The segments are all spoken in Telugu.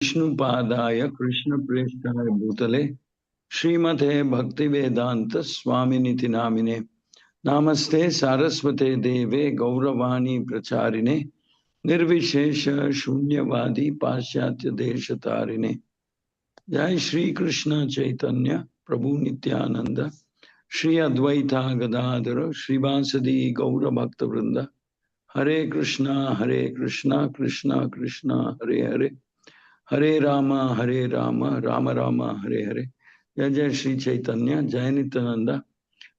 विष्णुपादाय कृष्णप्रेष्ठाय भूतले श्रीमते भक्तिवेदांत स्वामिनिति नामिने नमस्ते सारस्वते देवे गौरवाणी प्रचारिणे निर्विशेष शून्यवादी पाश्चात्य देशतारिणे जय श्री कृष्ण चैतन्य प्रभु नित्यानंद श्री अद्वैता गदाधर श्रीवासदि गौर भक्त वृंद हरे कृष्णा कृष्णा कृष्णा हरे हरे हरे राम राम राम हरे हरे। जय जय श्री चैतन्य, जय नित्यानंद,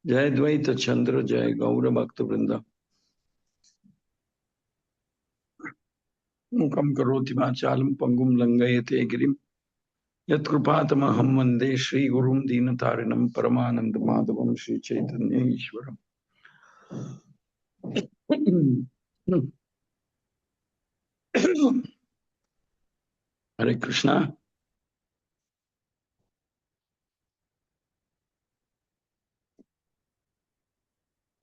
जय द्वैत चंद्र, जय गौर भक्त वृंद। मुखम करोति वाचालं पंगुम लंघयते गिरिम यत्कृपातमहं वन्दे श्री गुरुं दीनतारिणं परमानंद माधवं श्री चैतन्य ईश्वरम्। हरे कृष्णा।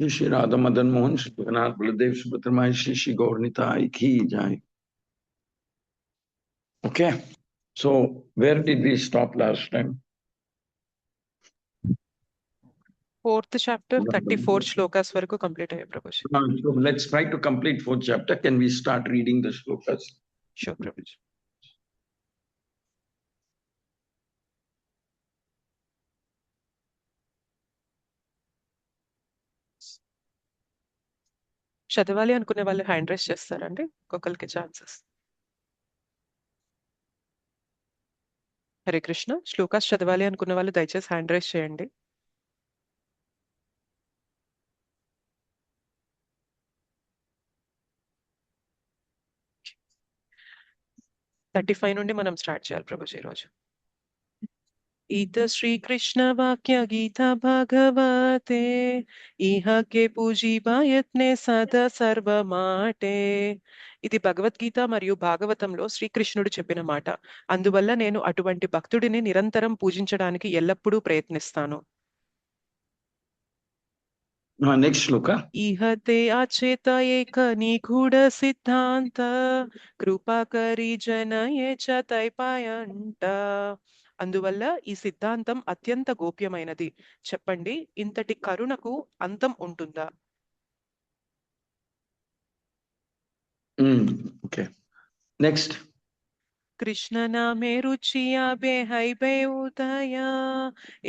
श्री राधा मदन मोहन, श्री जगन्नाथ बलदेव सुभद्रा, श्री गौर निताई की जय। Okay, so where did we stop last time? Fourth chapter, 34 shlokas varaku complete ayya Prabhuji. So let's try to complete fourth chapter. Can we start reading the shlokas? Sure, Prabhuji. చదవాలి అనుకునే వాళ్ళు హ్యాండ్ రైస్ చేస్తారండి, ఒక్కొక్కరికి ఛాన్సెస్. హరే కృష్ణ. శ్లోకాస్ చదవాలి అనుకున్న వాళ్ళు దయచేసి హ్యాండ్ రైస్ చేయండి. థర్టీ ఫైవ్ నుండి మనం స్టార్ట్ చేయాలి ప్రభుజీ ఈరోజు. इत श्री कृष्ण वाक्य गीता भागवते इह के पूजी बायत्ने सदा सर्व माटे. ఇది భగవద్గీత మరియు భాగవతంలో శ్రీకృష్ణుడు చెప్పిన మాట. అందువల్ల నేను అటువంటి భక్తుడిని నిరంతరం పూజించడానికి ఎల్లప్పుడూ ప్రయత్నిస్తాను. Next shloka. ఇహతే అచేత ఏక నిగూఢ సిద్ధాంత కృపా కరి జనయే చ తైపాయంట. అందువల్ల ఈ సిద్ధాంతం అత్యంత గోప్యమైనది. చెప్పండి, ఇంతటి కరుణకు అంతం ఉంటుందా? Okay. Next. కృష్ణ నామే రుచియా బే హైబే ఉదయ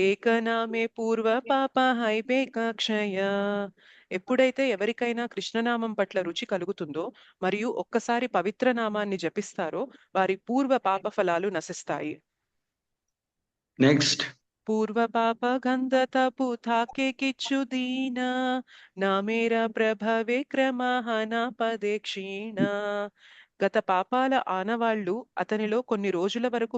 ఏక నామే పూర్వ పాప హైబే కక్షయ. ఎప్పుడైతే ఎవరికైనా కృష్ణనామం పట్ల రుచి కలుగుతుందో మరియు ఒక్కసారి పవిత్ర నామాన్ని జపిస్తారో వారి పూర్వ పాప ఫలాలు నశిస్తాయి. నెక్స్ట్. పూర్వ పాప గంధత పుథాకే కిచ్చు దీన నామేర ప్రభవే క్రమహన పదే క్షీణ. గత పాపాల ఆనవాళ్లు అతనిలో కొన్ని రోజుల వరకు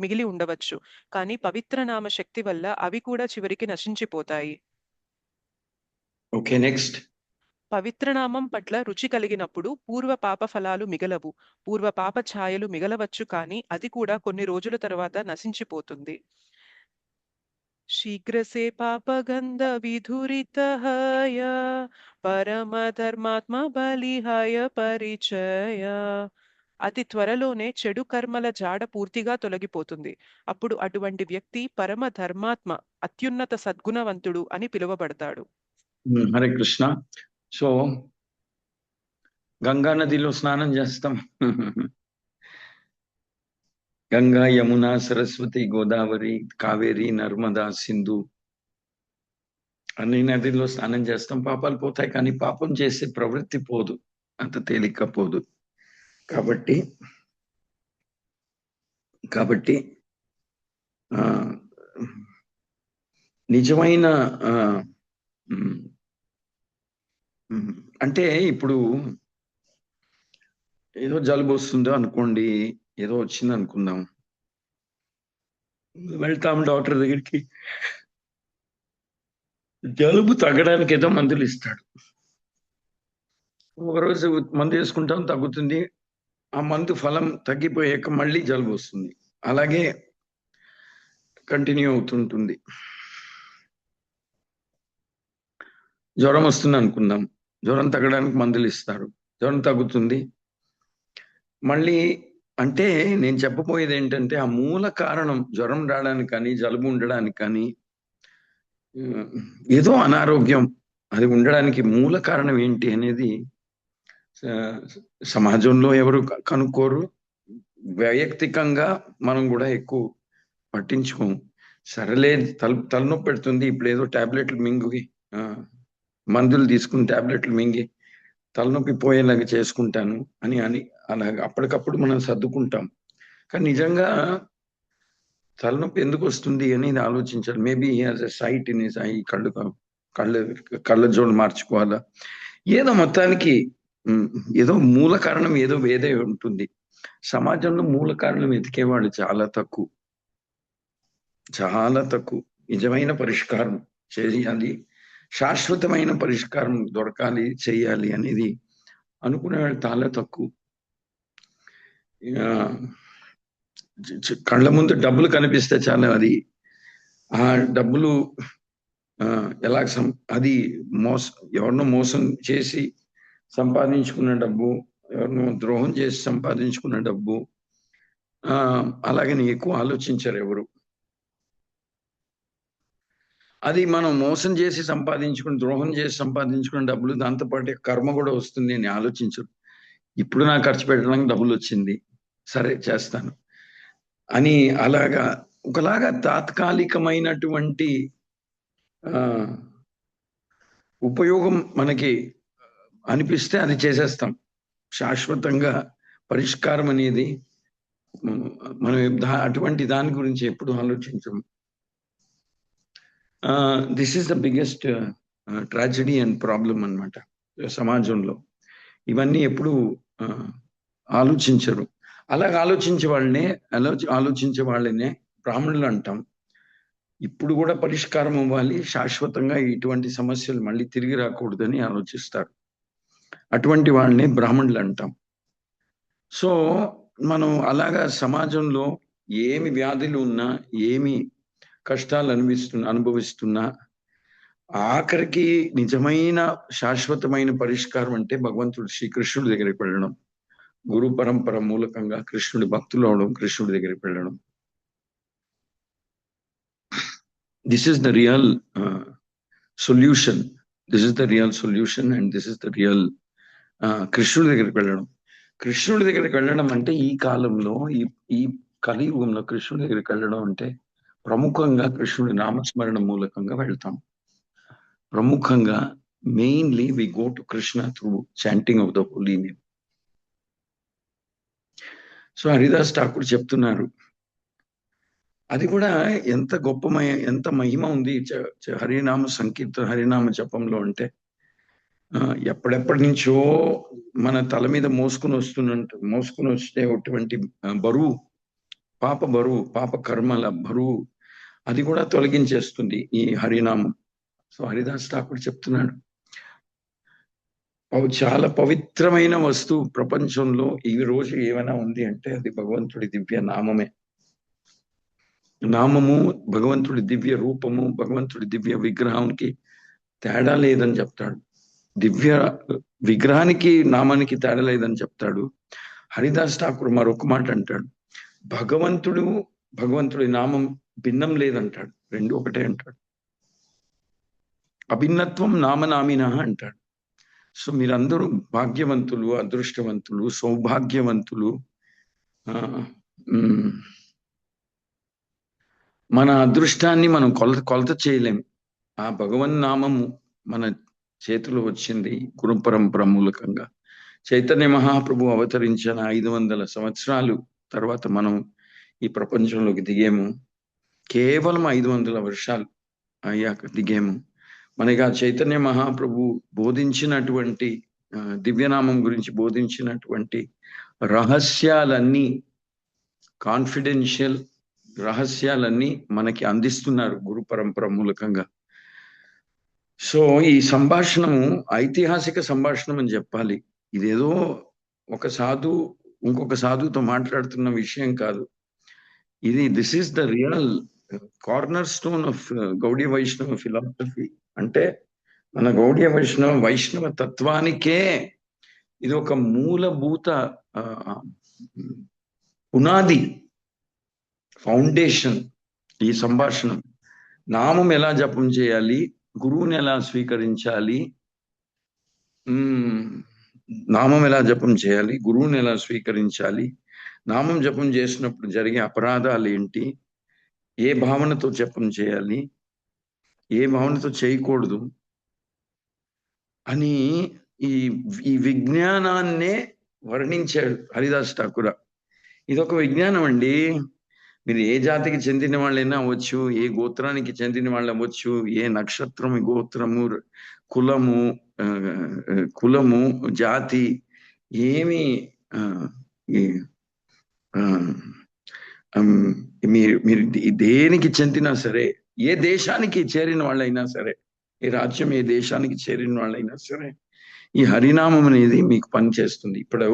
మిగిలి ఉండవచ్చు, కానీ పవిత్ర నామ శక్తి వల్ల అవి కూడా చివరికి నశించిపోతాయి. Okay, next. పవిత్రనామం పట్ల రుచి కలిగినప్పుడు పూర్వ పాప ఫలాలు మిగలవు. పూర్వ పాప ఛాయలు మిగలవచ్చు, కానీ అది కూడా కొన్ని రోజుల తర్వాత నశించిపోతుంది. శీఘ్రసే పాపగంధ విధురితహయ పరమ ధర్మాత్మ బలిహాయ పరిచయ. అతి త్వరలోనే చెడు కర్మల జాడ పూర్తిగా తొలగిపోతుంది. అప్పుడు అటువంటి వ్యక్తి పరమ ధర్మాత్మ, అత్యున్నత సద్గుణవంతుడు అని పిలువబడతాడు. హరే కృష్ణ. సో గంగా నదిలో స్నానం చేస్తాం. గంగా, యమున, సరస్వతి, గోదావరి, కావేరి, నర్మదా, సింధు అన్ని నదిలో స్నానం చేస్తాం. పాపాలు పోతాయి, కానీ పాపం చేసే ప్రవృత్తి పోదు, అంత తేలిక పోదు. కాబట్టి నిజమైన అంటే ఇప్పుడు ఏదో జలుబు వస్తుందో అనుకోండి, ఏదో వచ్చింది అనుకుందాం, వెళ్తాం డాక్టర్ దగ్గరికి, జలుబు తగ్గడానికి ఏదో మందులు ఇస్తాడు. ఒకరోజు మందు వేసుకుంటాం, తగ్గుతుంది. ఆ మందు ఫలం తగ్గిపోయాక మళ్ళీ జలుబు వస్తుంది. అలాగే కంటిన్యూ అవుతుంటుంది. జ్వరం వస్తుంది అనుకుందాం, జ్వరం తగ్గడానికి మందులు ఇస్తారు, జ్వరం తగ్గుతుంది, మళ్ళీ అంటే నేను చెప్పబోయేది ఏంటంటే ఆ మూల కారణం జ్వరం రావడానికి కానీ జలుబు ఉండడానికి కానీ ఏదో అనారోగ్యం అది ఉండడానికి మూల కారణం ఏంటి అనేది సమాజంలో ఎవరు కనుక్కోరు. వైయక్తికంగా మనం కూడా ఎక్కువ పట్టించుకోము. సరేలే, తలనొప్పి పెడుతుంది, ఇప్పుడు ఏదో టాబ్లెట్లు మింగి మందులు తీసుకుని టాబ్లెట్లు మింగి తలనొప్పి పోయేలాగా చేసుకుంటాను అని అని అలాగా అప్పటికప్పుడు మనం సర్దుకుంటాం. కానీ నిజంగా తలనొప్పి ఎందుకు వస్తుంది అనేది ఆలోచించాలి. Maybe as a sight in eye కళ్ళజోడు మార్చుకోవాలా, ఏదో మొత్తానికి ఏదో మూల కారణం ఏదో వేరే ఉంటుంది. సమాజంలో మూల కారణం వెతికేవాళ్ళు చాలా తక్కువ, చాలా తక్కువ. నిజమైన పరిష్కారం చేయాలి, శాశ్వతమైన పరిష్కారం దొరకాలి, చేయాలి అనేది అనుకునేవాళ్ళు చాలా తక్కువ. కళ్ళ ముందు డబ్బులు కనిపిస్తే చాలా, అది ఆ డబ్బులు ఎలా అది ఎవరినో మోసం చేసి సంపాదించుకున్న డబ్బు, ఎవరినో ద్రోహం చేసి సంపాదించుకున్న డబ్బు, అలాగని ఎక్కువ ఆలోచించరు ఎవరు. అది మనం మోసం చేసి ద్రోహం చేసి సంపాదించుకున్న డబ్బులు, దాంతోపాటు కర్మ కూడా వస్తుంది అని ఆలోచించరు. ఇప్పుడు నాకు ఖర్చు పెట్టడానికి డబ్బులు వచ్చింది, సరే చేస్తాను అని అలాగా ఒకలాగా తాత్కాలికమైనటువంటి ఉపయోగం మనకి అనిపిస్తే అది చేసేస్తాం. శాశ్వతంగా పరిష్కారం అనేది మనం అటువంటి దాని గురించి ఎప్పుడు ఆలోచించము. This is the biggest tragedy and problem అన్నమాట సమాజంలో. ఇవన్నీ ఎప్పుడు ఆలోచించరు. అలాగ ఆలోచించే వాళ్ళనే బ్రాహ్మణులు అంటాం. ఇప్పుడు కూడా పరిష్కారం అవ్వాలి, శాశ్వతంగా ఇటువంటి సమస్యలు మళ్ళీ తిరిగి రాకూడదని ఆలోచిస్తారు. అటువంటి వాళ్ళని బ్రాహ్మణులు అంటాం. సో మనం అలాగా సమాజంలో ఏమి వ్యాధులు ఉన్నా, ఏమి కష్టాలు అనుభవిస్తున్నా, ఆఖరికి నిజమైన శాశ్వతమైన పరిష్కారం అంటే భగవంతుడు శ్రీకృష్ణుడి దగ్గరికి వెళ్ళడం, గురు పరంపర మూలకంగా కృష్ణుడి భక్తులు అవడం, కృష్ణుడి దగ్గరికి వెళ్ళడం. This is the real solution. This is the real solution and this is the real కృష్ణుడి దగ్గరికి వెళ్ళడం. కృష్ణుడి దగ్గరికి వెళ్ళడం అంటే ఈ కాలంలో, ఈ కలియుగంలో కృష్ణుడి దగ్గరికి వెళ్ళడం అంటే ప్రముఖంగా కృష్ణుడి నామస్మరణ మూలకంగా వెళ్తాం. ప్రముఖంగా mainly we go to Krishna through chanting of the holy name. So Haridas Thakur చెప్తున్నారు, అది కూడా ఎంత ఎంత మహిమ ఉంది హరినామ సంకీర్తన, హరినామ జపంలో అంటే ఎప్పటి నుంచో మన తల మీద మోసుకుని వచ్చేటువంటి బరువు, పాప కర్మల బరువు, అది కూడా తొలగించేస్తుంది ఈ హరినామం. సో హరిదాస్ ఠాకూర్ చెప్తున్నాడు, చాలా పవిత్రమైన వస్తువు ప్రపంచంలో ఈ రోజు ఏమైనా ఉంది అంటే అది భగవంతుడి దివ్య నామమే. నామము, భగవంతుడి దివ్య రూపము, భగవంతుడి దివ్య విగ్రహానికి తేడా లేదని చెప్తాడు. దివ్య విగ్రహానికి నామానికి తేడా లేదని చెప్తాడు. హరిదాస్ ఠాకూర్ మరొక మాట అంటాడు, భగవంతుడి నామం భిన్నం లేదంటాడు, రెండు ఒకటే అంటాడు. అభిన్నత్వం నామనామిన అంటాడు. సో మీరందరూ భాగ్యవంతులు, అదృష్టవంతులు, సౌభాగ్యవంతులు. మన అదృష్టాన్ని మనం కొలత చేయలేం. ఆ భగవన్ నామము మన చేతిలో వచ్చింది గురు పరంపర మూలకంగా. చైతన్య మహాప్రభు అవతరించిన 500 సంవత్సరాలు తర్వాత మనం ఈ ప్రపంచంలోకి దిగేము. కేవలం 500 వర్షాలు అయ్యాక దిగేము. మనకి ఆ చైతన్య మహాప్రభు బోధించినటువంటి దివ్యనామం గురించి బోధించినటువంటి రహస్యాలన్నీ, కాన్ఫిడెన్షియల్ రహస్యాలన్నీ మనకి అందిస్తున్నారు గురు పరంపర మూలకంగా. సో ఈ సంభాషణము ఐతిహాసిక సంభాషణం అని చెప్పాలి. ఇదేదో ఒక సాధువు ఇంకొక సాధువుతో మాట్లాడుతున్న విషయం కాదు. This is the real corner stone of Gaudiya వైష్ణవ ఫిలాసఫీ. అంటే మన గౌడీయ వైష్ణవ తత్వానికే ఇది ఒక మూలభూత పునాది, ఫౌండేషన్ ఈ సంభాషణం. నామం ఎలా జపం చేయాలి, గురువుని ఎలా స్వీకరించాలి, నామం ఎలా జపం చేయాలి, గురువుని ఎలా స్వీకరించాలి, నామం జపం చేసినప్పుడు జరిగే అపరాధాలు ఏంటి, ఏ భావనతో జపం చేయాలి, ఏ భావనతో చేయకూడదు అని ఈ ఈ విజ్ఞానాన్నే వర్ణించాడు హరిదాస్ ఠాకూర్. ఇదొక విజ్ఞానం అండి. మీరు ఏ జాతికి చెందిన వాళ్ళైనా అవ్వచ్చు, ఏ గోత్రానికి చెందిన వాళ్ళు అవ్వచ్చు, ఏ నక్షత్రం, గోత్రము, కులము, జాతి ఏమి మీరు దేనికి చెందినా సరే, ఏ దేశానికి చేరిన వాళ్ళైనా సరే, ఏ రాజ్యం ఏ దేశానికి చేరిన వాళ్ళైనా సరే, ఈ హరినామం అనేది మీకు పనిచేస్తుంది. ఇప్పుడు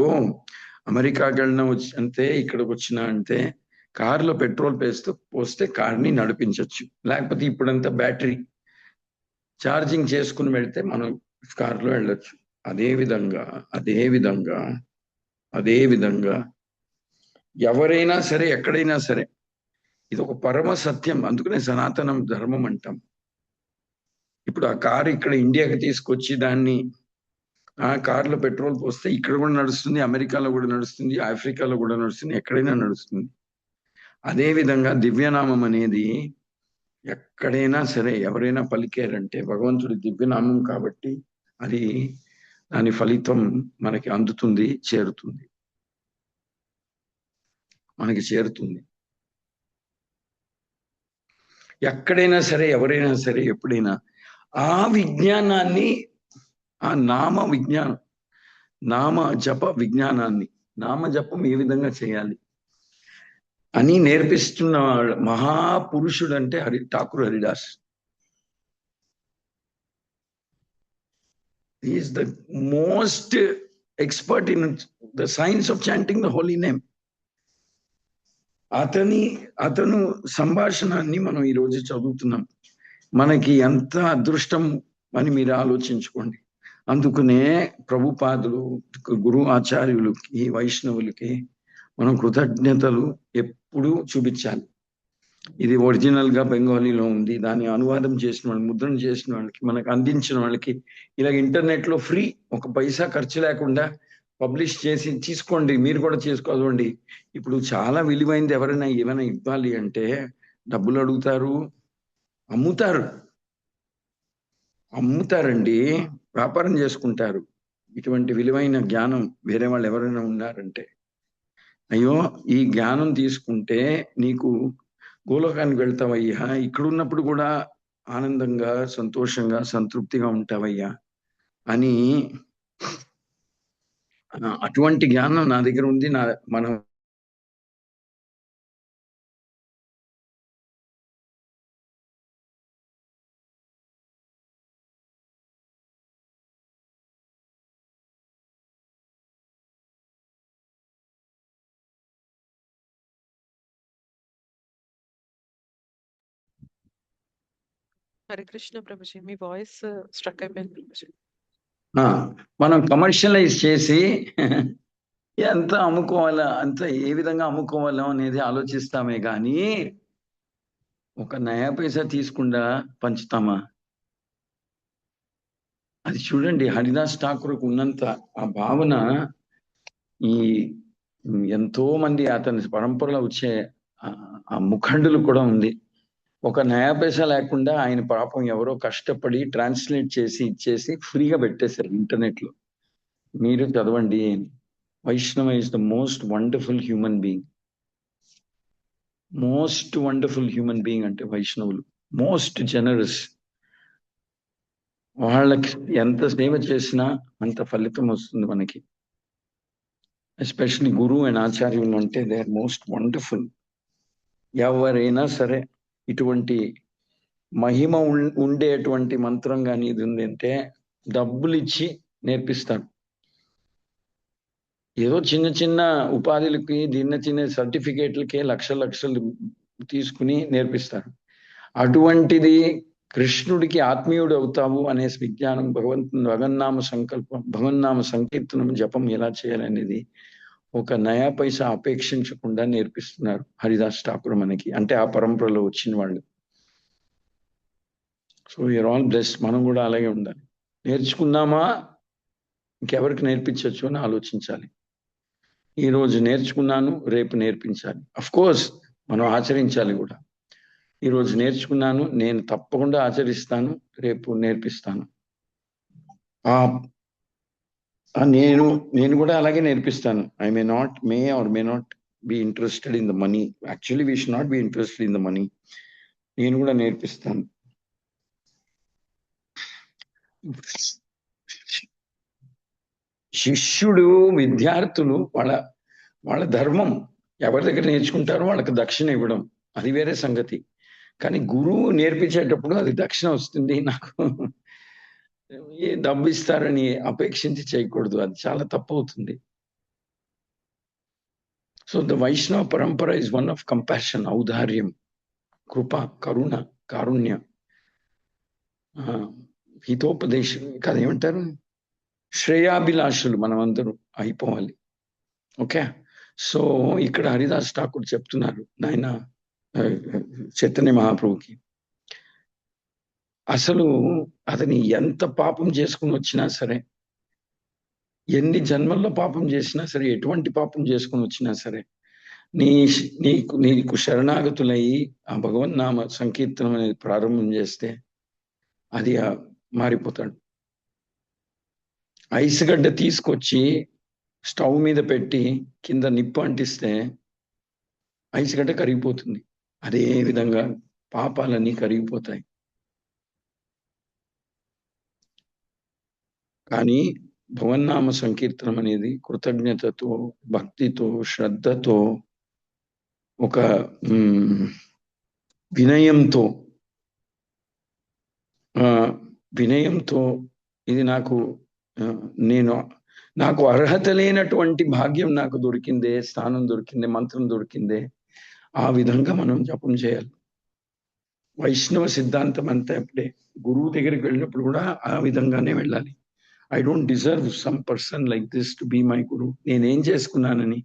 అమెరికాకి వెళ్ళిన అంటే ఇక్కడికి వచ్చినా అంటే కారులో పెట్రోల్ పోస్తే కార్ని నడిపించవచ్చు. లేకపోతే ఇప్పుడంతా బ్యాటరీ ఛార్జింగ్ చేసుకుని వెళ్తే మనం కారులో వెళ్ళొచ్చు. అదే విధంగా ఎవరైనా సరే, ఎక్కడైనా సరే, ఇది ఒక పరమ సత్యం. అందుకనే సనాతనం ధర్మం అంటాం. ఇప్పుడు ఆ కారు ఇక్కడ ఇండియాకి తీసుకొచ్చి దాన్ని ఆ కారులో పెట్రోల్ పోస్తే ఇక్కడ కూడా నడుస్తుంది, అమెరికాలో కూడా నడుస్తుంది, ఆఫ్రికాలో కూడా నడుస్తుంది, ఎక్కడైనా నడుస్తుంది. అదే విధంగా దివ్యనామం అనేది ఎక్కడైనా సరే ఎవరైనా పలికారంటే భగవంతుడి దివ్యనామం కాబట్టి అది దాని ఫలితం మనకి అందుతుంది, చేరుతుంది. ఎక్కడైనా సరే, ఎవరైనా సరే, ఎప్పుడైనా ఆ విజ్ఞానాన్ని, ఆ నామ జప విజ్ఞానాన్ని, నామజపం ఏ విధంగా చేయాలి అని నేర్పిస్తున్న మహాపురుషుడు అంటే Thakur Haridas. He is the most expert in the science of chanting the holy name. అతను సంభాషణాన్ని మనం ఈరోజు చదువుతున్నాం. మనకి ఎంత అదృష్టం అని మీరు ఆలోచించుకోండి. అందుకనే ప్రభుపాదులు, గురు ఆచార్యులకి, వైష్ణవులకి మనం కృతజ్ఞతలు ఎప్పుడూ చూపించాలి. ఇది ఒరిజినల్ గా బెంగాలీలో ఉంది, దాన్ని అనువాదం చేసిన వాళ్ళు, ముద్రణ చేసిన వాళ్ళకి, మనకు అందించిన వాళ్ళకి ఇలా ఇంటర్నెట్ లో ఫ్రీ, ఒక పైసా ఖర్చు లేకుండా పబ్లిష్ చేసి తీసుకోండి. మీరు కూడా చేసుకోండి. ఇప్పుడు చాలా విలువైంది. ఎవరైనా ఏమైనా ఇవ్వాలి అంటే డబ్బులు అడుగుతారు, అమ్ముతారండి, వ్యాపారం చేసుకుంటారు. ఇటువంటి విలువైన జ్ఞానం వేరే వాళ్ళు ఎవరైనా ఉన్నారంటే, అయ్యో ఈ జ్ఞానం తీసుకుంటే నీకు గోలోకానికి వెళ్తావయ్యా, ఇక్కడున్నప్పుడు కూడా ఆనందంగా, సంతోషంగా, సంతృప్తిగా ఉంటావయ్యా అని అటువంటి జ్ఞానం నా దగ్గర ఉంది. మనం హరికృష్ణ ప్రభుజీ, మీ వాయిస్ స్ట్రక్ అయిపోయింది ప్రభుజీ. మనం కమర్షియలైజ్ చేసి ఎంత అమ్ముకోవాలా, అంత ఏ విధంగా అమ్ముకోవాలా అనేది ఆలోచిస్తామే కానీ ఒక నయా పైసా తీసుకుండా పంచుతామా? అది చూడండి, హరిదాస్ ఠాకూర్కు ఉన్నంత ఆ భావన ఈ ఎంతో మంది అతని పరంపరలో వచ్చే ఆ ముఖండులు కూడా ఉంది. ఒక నయా పైసా లేకుండా ఆయన పాపం ఎవరో కష్టపడి ట్రాన్స్లేట్ చేసి ఇచ్చేసి ఫ్రీగా పెట్టేశారు ఇంటర్నెట్ లో. మీరు చదవండి. వైష్ణవ is the most wonderful human being. Most wonderful human being అంటే వైష్ణవులు మోస్ట్ జనరస్. వాళ్ళకి ఎంత సేవ చేసినా అంత ఫలితం వస్తుంది మనకి. ఎస్పెషల్లీ గురువు అండ్ ఆచార్యులు అంటే దే ఆర్ మోస్ట్ వండర్ఫుల్. ఎవరైనా సరే ఇటువంటి మహిమ ఉండేటువంటి మంత్రం కానీ ఇది ఉంది అంటే డబ్బులు ఇచ్చి నేర్పిస్తాడు. ఏదో చిన్న చిన్న ఉపాధులకి, చిన్న సర్టిఫికేట్లకే లక్షలు తీసుకుని నేర్పిస్తారు. అటువంటిది కృష్ణుడికి ఆత్మీయుడు అవుతావు అనే విజ్ఞానం, భగవన్నామ సంకల్పం, భగవన్నామ సంకీర్తనం, జపం ఎలా చేయాలనేది ఒక నయా పైసా అపేక్షించకుండా నేర్పిస్తున్నారు హరిదాస్ ఠాకూర్ మనకి, అంటే ఆ పరంపరలో వచ్చిన వాళ్ళు. So you are all blessed. మనం కూడా అలాగే ఉండాలి. నేర్చుకుందామా, ఇంకెవరికి నేర్పించవచ్చు అని ఆలోచించాలి. ఈ రోజు నేర్చుకున్నాను, రేపు నేర్పించాలి. అఫ్ కోర్స్ మనం ఆచరించాలి కూడా. ఈ రోజు నేర్చుకున్నాను, నేను తప్పకుండా ఆచరిస్తాను, రేపు నేర్పిస్తాను. నేను కూడా అలాగే నేర్పిస్తాను. I may or may not be interested in the money. Actually we should not be interested in the money. నేను కూడా నేర్పిస్తాను. శిష్యుడు, విద్యార్థులు వాళ్ళ ధర్మం. ఎవరి దగ్గర నేర్చుకుంటారో వాళ్ళకి దక్షిణ ఇవ్వడం, అది వేరే సంగతి. కానీ గురువు నేర్పించేటప్పుడు అది దక్షిణ వస్తుంది, నాకు ఏ డబ్బు ఇస్తారని అపేక్షించి చేయకూడదు. అది చాలా తప్పు అవుతుంది. సో ద వైష్ణవ పరంపర ఇస్ వన్ ఆఫ్ కంపాషన్, ఔదార్యం, కృప, కరుణ, కారుణ్య, హితోపదేశం, కదా ఏమంటారు, శ్రేయాభిలాషులు మనమందరూ అయిపోవాలి. ఓకే. సో ఇక్కడ హరిదాస్ ఠాకూర్ చెప్తున్నారు నాయన చైతన్య మహాప్రభుకి, అసలు అతని ఎంత పాపం చేసుకుని వచ్చినా సరే, ఎన్ని జన్మల్లో పాపం చేసినా సరే, ఎటువంటి పాపం చేసుకుని వచ్చినా సరే, నీకు శరణాగతులయ్యి ఆ భగవన్నామ సంకీర్తనం అనేది ప్రారంభం చేస్తే అది మారిపోతాడు. ఐసుగడ్డ తీసుకొచ్చి స్టవ్ మీద పెట్టి కింద నిప్పు అంటిస్తే ఐసుగడ్డ కరిగిపోతుంది. అదే విధంగా పాపాలన్నీ కరిగిపోతాయి. కానీ భగవన్నామ సంకీర్తనం అనేది కృతజ్ఞతతో, భక్తితో, శ్రద్ధతో, ఒక వినయంతో ఇది నాకు అర్హత లేనటువంటి భాగ్యం నాకు దొరికిందే, స్థానం దొరికిందే, మంత్రం దొరికిందే, ఆ విధంగా మనం జపం చేయాలి. వైష్ణవ సిద్ధాంతం అంతా అప్పుడే గురువు దగ్గరికి వెళ్ళినప్పుడు కూడా ఆ విధంగానే వెళ్ళాలి. I don't deserve some person like this to be my guru. నేనేం చేసుకున్నానని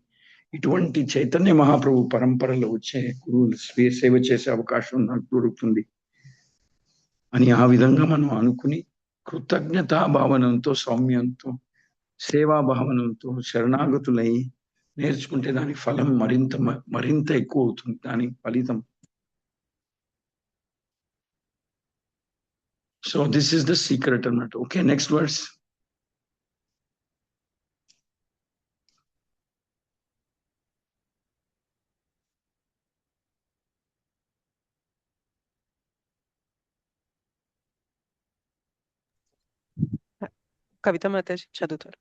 ఇటువంటి చైతన్య మహాప్రభు పరంపరలో వచ్చే గురువులు సేవ చేసే అవకాశం నాకు దొరుకుతుంది అని ఆ విధంగా మనం అనుకుని కృతజ్ఞతా భావనంతో, సౌమ్యంతో, సేవా భావనంతో శరణాగతులై నేర్చుకుంటే దాని ఫలం మరింత ఎక్కువ అవుతుంది, దాని ఫలితం. So this is the secret అన్నట్టు. Okay, next words. కవిత మాతాజీ చదువుతారు.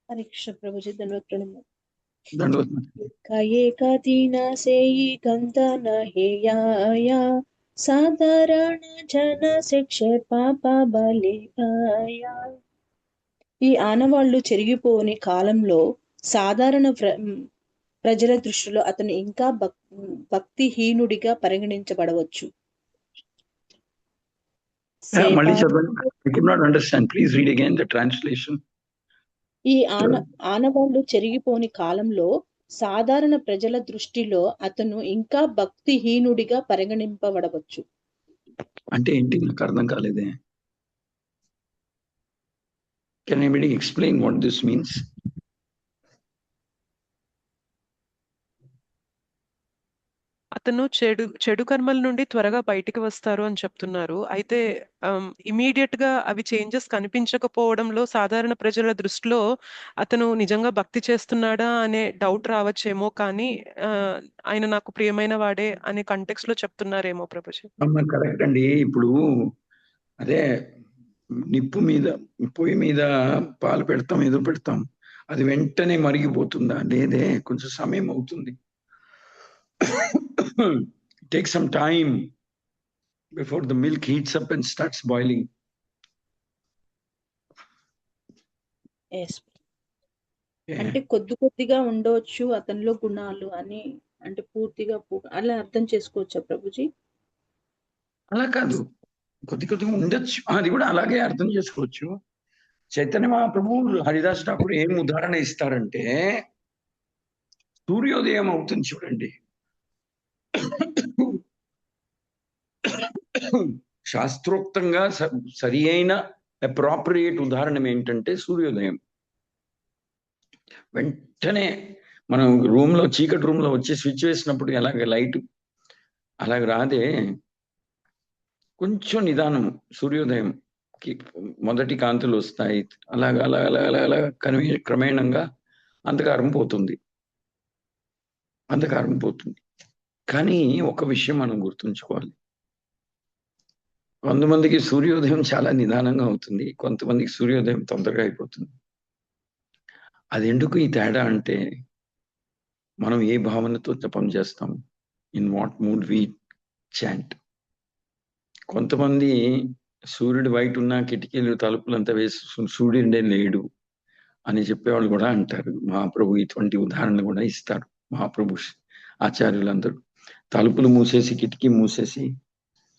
హరే కృష్ణ ప్రభుజీ, ధన్యవాద ప్రణామం. దండవత్. ఏకాదీన సేయి గంధన హేయాయ సాధారణ జన శిక్ష పాప బలిభాయ. ఈ ఆనవాళ్లు చెరిగిపోని కాలంలో సాధారణ ప్రజల దృష్టిలో అతను ఇంకా భక్తిహీనుడిగా పరిగణించబడవచ్చు. మళ్ళీ చెప్పండి. I could not understand. Please read again the translation. ఈ ఆనవాళ్లు చెరిగిపోని కాలంలో సాధారణ ప్రజల దృష్టిలో అతను ఇంకా భక్తిహీనుడిగా పరిగణింపబడవచ్చు. అంటే ఏంటి, నాకు అర్థం కాలేదే. Can anybody explain what this means? అతను చెడు కర్మల నుండి త్వరగా బయటికి వస్తారు అని చెప్తున్నారు. అయితే ఇమీడియట్ గా అవి చేంజెస్ కనిపించకపోవడంలో సాధారణ ప్రజల దృష్టిలో అతను నిజంగా భక్తి చేస్తున్నాడా అనే డౌట్ రావచ్చేమో, కానీ ఆయన నాకు ప్రియమైన వాడే అనే కంటెక్స్ట్ లో చెప్తున్నారేమో ప్రభుజీ. కరెక్ట్ అండి. ఇప్పుడు అదే పొయ్యి మీద పాలు పెడతాం, ఎదురు పెడతాం, అది వెంటనే మరిగిపోతుందా? లేదే, కొంచెం సమయం అవుతుంది. Take some time before the milk heats up and starts boiling. Yes. అంటే కొద్దిగా ఉండవచ్చు అతనిలో గుణాలు అని, అంటే పూర్తిగా అలా అర్థం చేసుకోవచ్చా ప్రభుజీ? అలా కాదు, కొద్దిగా ఉండొచ్చు, అది కూడా అలాగే అర్థం చేసుకోవచ్చు. చైతన్య మహాప్రభు హరిదాస్ ఠాకూర్ ఏం ఉదాహరణ ఇస్తారంటే, సూర్యోదయం అవుతుంది చూడండి. శాస్త్రోక్తంగా సరి అయిన అప్రాప్రియేట్ ఉదాహరణ ఏంటంటే సూర్యోదయం. వెంటనే మనం చీకటి రూమ్ లో వచ్చి స్విచ్ వేసినప్పుడు ఎలాగ లైట్ అలాగ రాదే, కొంచెం నిదానం సూర్యోదయం మొదటి కాంతులు వస్తాయి, అలాగ అలాగ అలాగ అలాగ క్రమేణంగా అంధకారం పోతుంది. కానీ ఒక విషయం మనం గుర్తుంచుకోవాలి, కొంతమందికి సూర్యోదయం చాలా నిదానంగా అవుతుంది, కొంతమందికి సూర్యోదయం తొందరగా అయిపోతుంది. అది ఎందుకు ఈ తేడా అంటే, మనం ఏ భావనతో జపం చేస్తాం, in what mood we chant. కొంతమంది సూర్యుడు బయట ఉన్న కిటికీలు తలుపులంతా వేసి సూర్యుడే లేడు అని చెప్పేవాళ్ళు కూడా అంటారు. మహాప్రభు ఇటువంటి ఉదాహరణ కూడా ఇస్తారు. మహాప్రభు ఆచార్యులందరూ తలుపులు మూసేసి కిటికీ మూసేసి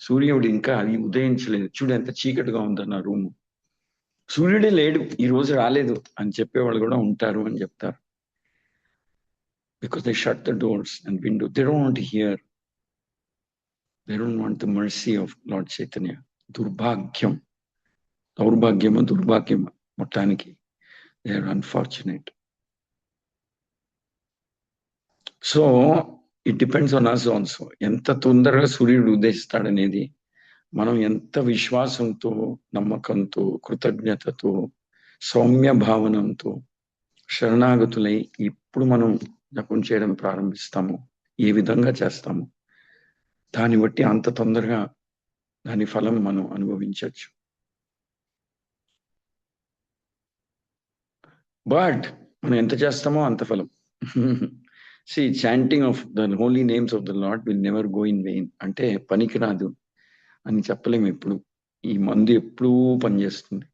సూర్యుడు ఇంకా అది ఉదయించలేదు, చూడు ఎంత చీకటిగా ఉందన్న రూము, సూర్యుడే లేడు, ఈ రోజు రాలేదు అని చెప్పేవాళ్ళు కూడా ఉంటారు అని చెప్తారు. Because they shut the doors and window, they don't want to hear, they don't want the mercy of lord Chaitanya. దౌర్భాగ్యము మొత్తానికి they are unfortunate. So it depends on us also, ఎంత తొందరగా సూర్యుడు ఉదయిస్తాడనేది మనం ఎంత విశ్వాసంతో, నమ్మకంతో, కృతజ్ఞతతో, సౌమ్య భావనంతో, శరణాగతులై ఇప్పుడు మనం జపం చేయడం ప్రారంభిస్తాము, ఏ విధంగా చేస్తాము, దాన్ని బట్టి అంత తొందరగా దాని ఫలం మనం అనుభవించవచ్చు. బట్ మనం ఎంత చేస్తామో అంత ఫలం. See, chanting of the holy names of the Lord will never go in vain. అంటే పనికిరాదు అని చెప్పలేము. ఎప్పుడు ఈ మందు ఎప్పుడూ పనిచేస్తుంది,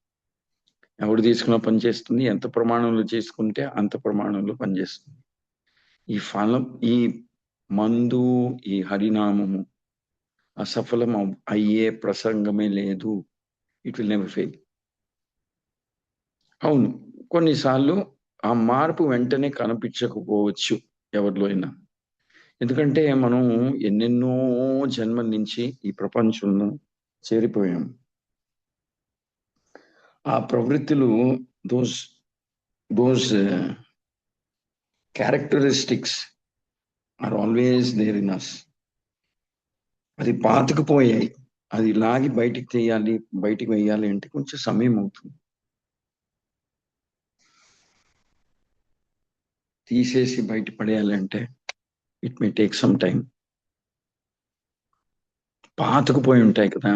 ఎవడు తీసుకున్నా పనిచేస్తుంది, ఎంత ప్రమాణంలో చేసుకుంటే అంత ప్రమాణంలో పనిచేస్తుంది. ఈ ఫలం, ఈ మందు, ఈ హరినామము అసఫలం అయ్యే ప్రసంగమే లేదు. It will never fail. అవును, కొన్నిసార్లు ఆ మార్పు వెంటనే కనిపించకపోవచ్చు ఎవరిలో అయినా, ఎందుకంటే మనం ఎన్నెన్నో జన్మల నుంచి ఈ ప్రపంచంలో చేరిపోయాం. ఆ ప్రవృత్తులు, those characteristics are always there in us. అది పాతుకుపోయాయి, అది లాగి బయటికి వేయాలి అంటే కొంచెం సమయం అవుతుంది. తీసేసి బయట పడేయాలి అంటే it may take some time. పాతుకుపోయి ఉంటాయి కదా.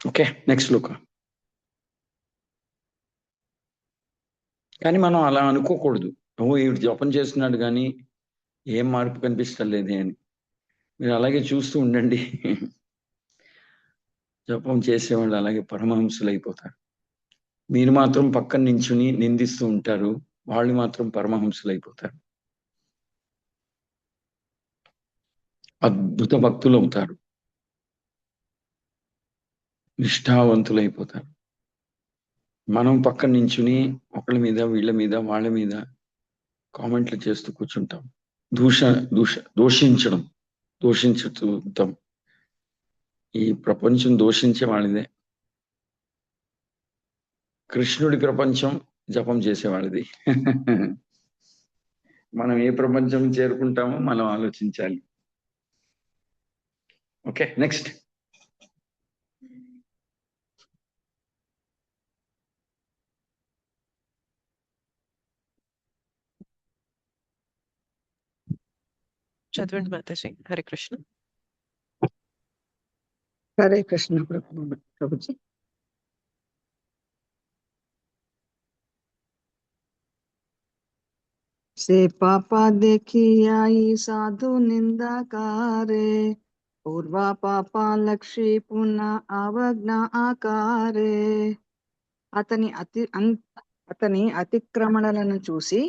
Okay, next look. కానీ మనం అలా అనుకోకూడదు, ఈవిడ జపం చేస్తున్నాడు కానీ ఏం మార్పు కనిపిస్తలేదే అని. మీరు అలాగే చూస్తూ ఉండండి, జపం చేసేవాళ్ళు అలాగే పరమహంసులు అయిపోతారు. మీరు మాత్రం పక్కన నించుని నిందిస్తూ ఉంటారు, వాళ్ళు మాత్రం పరమహంసులు అయిపోతారు, అద్భుత భక్తులు అవుతారు, నిష్ఠావంతులు అయిపోతారు. మనం పక్కన నించుని ఒకళ్ళ మీద, వీళ్ళ మీద, వాళ్ళ మీద కామెంట్లు చేస్తూ కూర్చుంటాం, దోషించుతాం. ఈ ప్రపంచం దోషించే వాళ్ళదే, కృష్ణుడి ప్రపంచం జపం చేసేవాళ్ళది. మనం ఏ ప్రపంచం చేరుకుంటామో మనం ఆలోచించాలి. Okay, next. చదవండి మాతాజీ. హరే కృష్ణ. హరే కృష్ణ ప్రభుజీ. से पापा देखी आई साधु निंदाकारे, पूर्वा पापा लक्षी पुनः అవజ్ఞ ఆకారే. అతని అతిక్రమణలను చూసి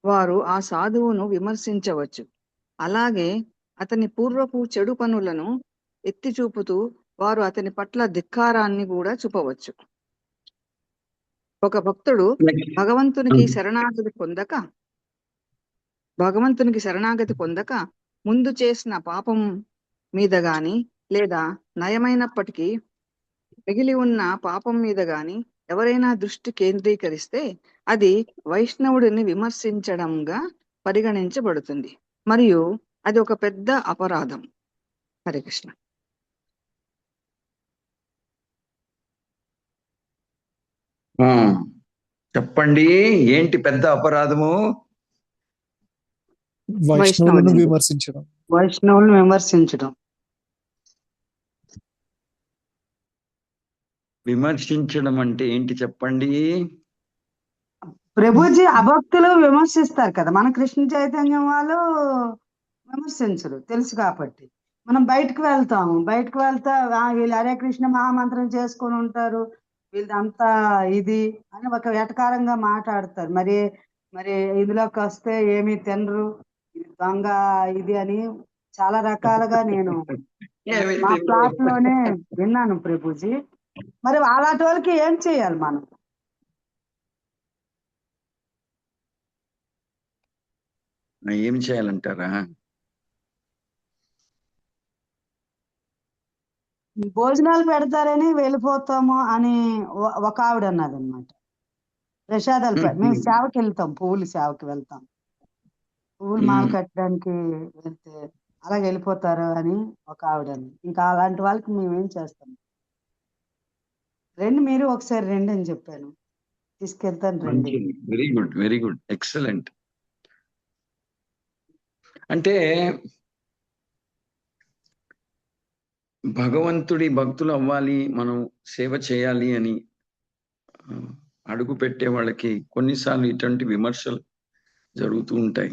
వారు ఆ సాధువును విమర్శించవచ్చు. అలాగే అతని పూర్వపు చెడు పనులను ఎత్తి చూపుతూ వారు అతని పట్ల ధిక్కారాన్ని కూడా చూపవచ్చు. ఒక భక్తుడు Next. భగవంతునికి శరణాగతి పొందక ముందు చేసిన పాపం మీద గాని లేదా నయమైనప్పటికీ మిగిలి ఉన్న పాపం మీద గాని ఎవరైనా దృష్టి కేంద్రీకరిస్తే అది వైష్ణవుడిని విమర్శించడంగా పరిగణించబడుతుంది మరియు అది ఒక పెద్ద అపరాధం. హరే కృష్ణ. ఆ, చెప్పండి, ఏంటి పెద్ద అపరాధము? వైష్ణవులను విమర్శించడం. వైష్ణవులను విమర్శించడం. విమర్శించడం అంటే ఏంటి చెప్పండి? ప్రభుజీ అభక్తులు విమర్శిస్తారు కదా, మన కృష్ణ చైతన్యం వాళ్ళు విమర్శించరు తెలుసు కాబట్టి. మనం బయటకు వెళ్తాము, బయటకు వెళ్తా వీళ్ళు హరే కృష్ణ మహామంత్రం చేసుకొని ఉంటారు, వీళ్ళంతా ఇది అని ఒక వెటకారంగా మాట్లాడతారు. మరి మరి ఇందులోకి వస్తే ఏమీ తినరు, ఇది దొంగ ఇది అని చాలా రకాలుగా నేను మా క్లాస్ లోనే విన్నాను ప్రభుజీ. మరి అలాంటి వాళ్ళకి ఏం చేయాలి మనం? ఏం చేయాలంటారా? భోజనాలు పెడతారని వెళ్ళిపోతాము అని ఒక ఆవిడ అన్నది అనమాట. ప్రసాదాలు మేము సేవకి వెళ్తాం, పువ్వులు సేవకి వెళ్తాం, పువ్వులు మాల కట్టడానికి వెళ్తే అలాగే వెళ్ళిపోతారు అని ఒక ఆవిడ అన్నది. ఇంకా అలాంటి వాళ్ళకి మేమేం చేస్తాం? రండి మీరు ఒకసారి రండి అని చెప్పాను, తీసుకెళ్తాను రండి. Very good, very good, excellent. అంటే భగవంతుడి భక్తులు అవ్వాలి, మనం సేవ చేయాలి అని అడుగు పెట్టే వాళ్ళకి కొన్నిసార్లు ఇటువంటి విమర్శలు జరుగుతూ ఉంటాయి.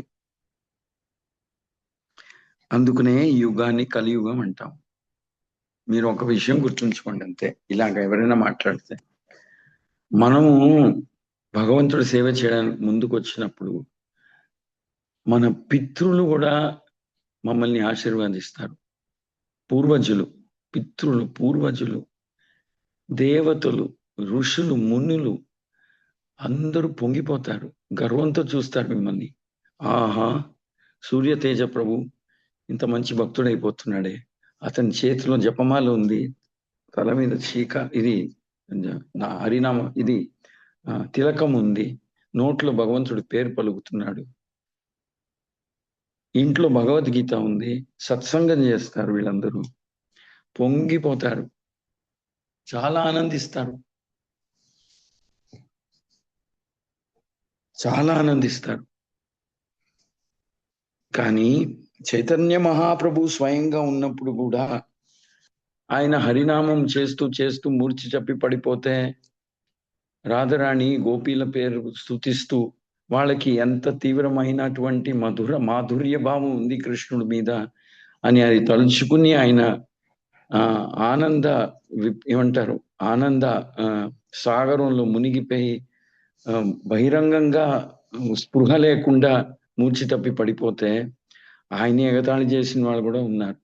అందుకనే ఈ యుగాన్ని కలియుగం అంటాం. మీరు ఒక విషయం గుర్తుంచుకోండి అంతే, ఇలాగ ఎవరైనా మాట్లాడితే. మనము భగవంతుడి సేవ చేయడానికి ముందుకు వచ్చినప్పుడు మన పితృలు కూడా మమ్మల్ని ఆశీర్వదిస్తారు. పూర్వజులు, పితృలు, పూర్వజులు, దేవతలు, ఋషులు, మునులు అందరూ పొంగిపోతారు, గర్వంతో చూస్తారు మిమ్మల్ని. ఆహా, సూర్యతేజ ప్రభు ఇంత మంచి భక్తుడైపోతున్నాడే, అతని చేతిలో జపమాల ఉంది, తల మీద ఇది హరినామ ఇది తిలకం ఉంది, నోట్లో భగవంతుడి పేరు పలుకుతున్నాడు, ఇంట్లో భగవద్గీత ఉంది, సత్సంగం చేస్తారు. వీళ్ళందరూ పొంగిపోతారు, చాలా ఆనందిస్తారు, చాలా ఆనందిస్తారు. కానీ చైతన్య మహాప్రభు స్వయంగా ఉన్నప్పుడు కూడా ఆయన హరినామం చేస్తూ చేస్తూ మూర్ఛ చెప్పి పడిపోతే రాధారాణి గోపీల పేరు స్తుతిస్తూ వాళ్ళకి ఎంత తీవ్రమైనటువంటి మాధుర్య భావం ఉంది కృష్ణుడి మీద అని అది తలుచుకుని ఆయన ఏమంటారు ఆనంద సాగరంలో మునిగిపోయి బహిరంగంగా స్పృహ లేకుండా మూర్ఛ తప్పి పడిపోతే ఆయన్ని ఎగతాళి చేసిన వాళ్ళు కూడా ఉన్నారు.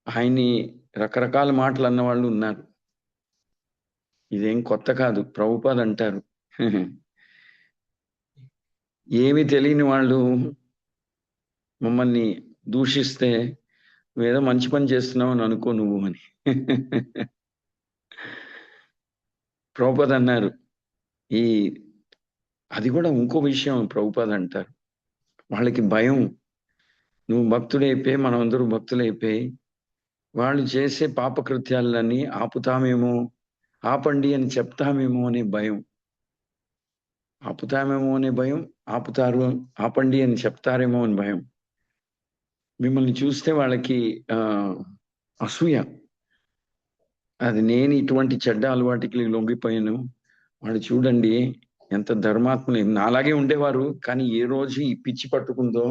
ఆయన్ని రకరకాల మాటలు అన్న వాళ్ళు ఉన్నారు. ఇదేం కొత్త కాదు. ప్రభుపాద్ అంటారు, ఏమి తెలియని వాళ్ళు మమ్మల్ని దూషిస్తే నువ్వేదో మంచి పని చేస్తున్నావు అని అనుకో నువ్వు అని. ప్రభుపాద్ అన్నారు. అది కూడా ఇంకో విషయం ప్రభుపాద్ అంటారు, వాళ్ళకి భయం, నువ్వు భక్తుడైపోయి మనం అందరూ భక్తులైపోయి వాళ్ళు చేసే పాపకృత్యాలన్నీ ఆపుతామేమో, ఆపండి అని చెప్తామేమో అనే భయం, ఆపుతామేమో అనే భయం, ఆపండి అని చెప్తారేమో అని భయం. మిమ్మల్ని చూస్తే వాళ్ళకి అసూయ, అది నేను ఇటువంటి చెడ్డ అలవాటికి లొంగిపోయాను, వాళ్ళు చూడండి ఎంత ధర్మాత్మలు, నాలాగే ఉండేవారు కానీ ఏ రోజు ఈ పిచ్చి పట్టుకుందో,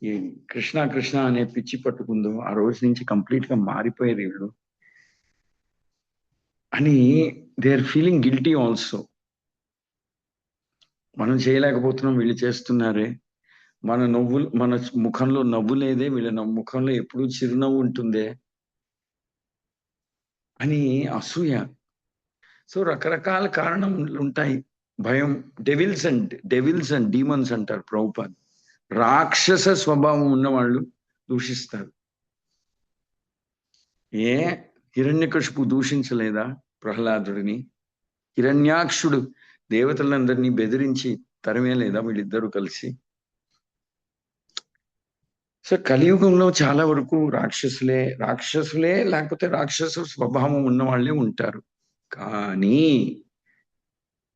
ఈ కృష్ణ కృష్ణ అనే పిచ్చి పట్టుకుందో ఆ రోజు నుంచి కంప్లీట్ గా మారిపోయారు వీళ్ళు అని they are feeling guilty also. మనం చేయలేకపోతున్నాం, వీళ్ళు చేస్తున్నారే, మన ముఖంలో నవ్వు లేదే, వీళ్ళ ముఖంలో ఎప్పుడూ చిరునవ్వు ఉంటుందే అని అసూయ. సో రకరకాల కారణాలు ఉంటాయి. భయం, డెవిల్స్ అండ్ డీమన్స్ అంటారు ప్రభుపాద్. రాక్షస స్వభావం ఉన్నవాళ్ళు దూషిస్తారు. హిరణ్యకశిపు దూషించలేదా ప్రహ్లాదుడిని? హిరణ్యాక్షుడు దేవతలందరినీ బెదిరించి తరిమేలేదా వీళ్ళిద్దరూ కలిసి? సో కలియుగంలో చాలా వరకు రాక్షసులే లేకపోతే రాక్షస స్వభావం ఉన్న వాళ్ళే ఉంటారు. కానీ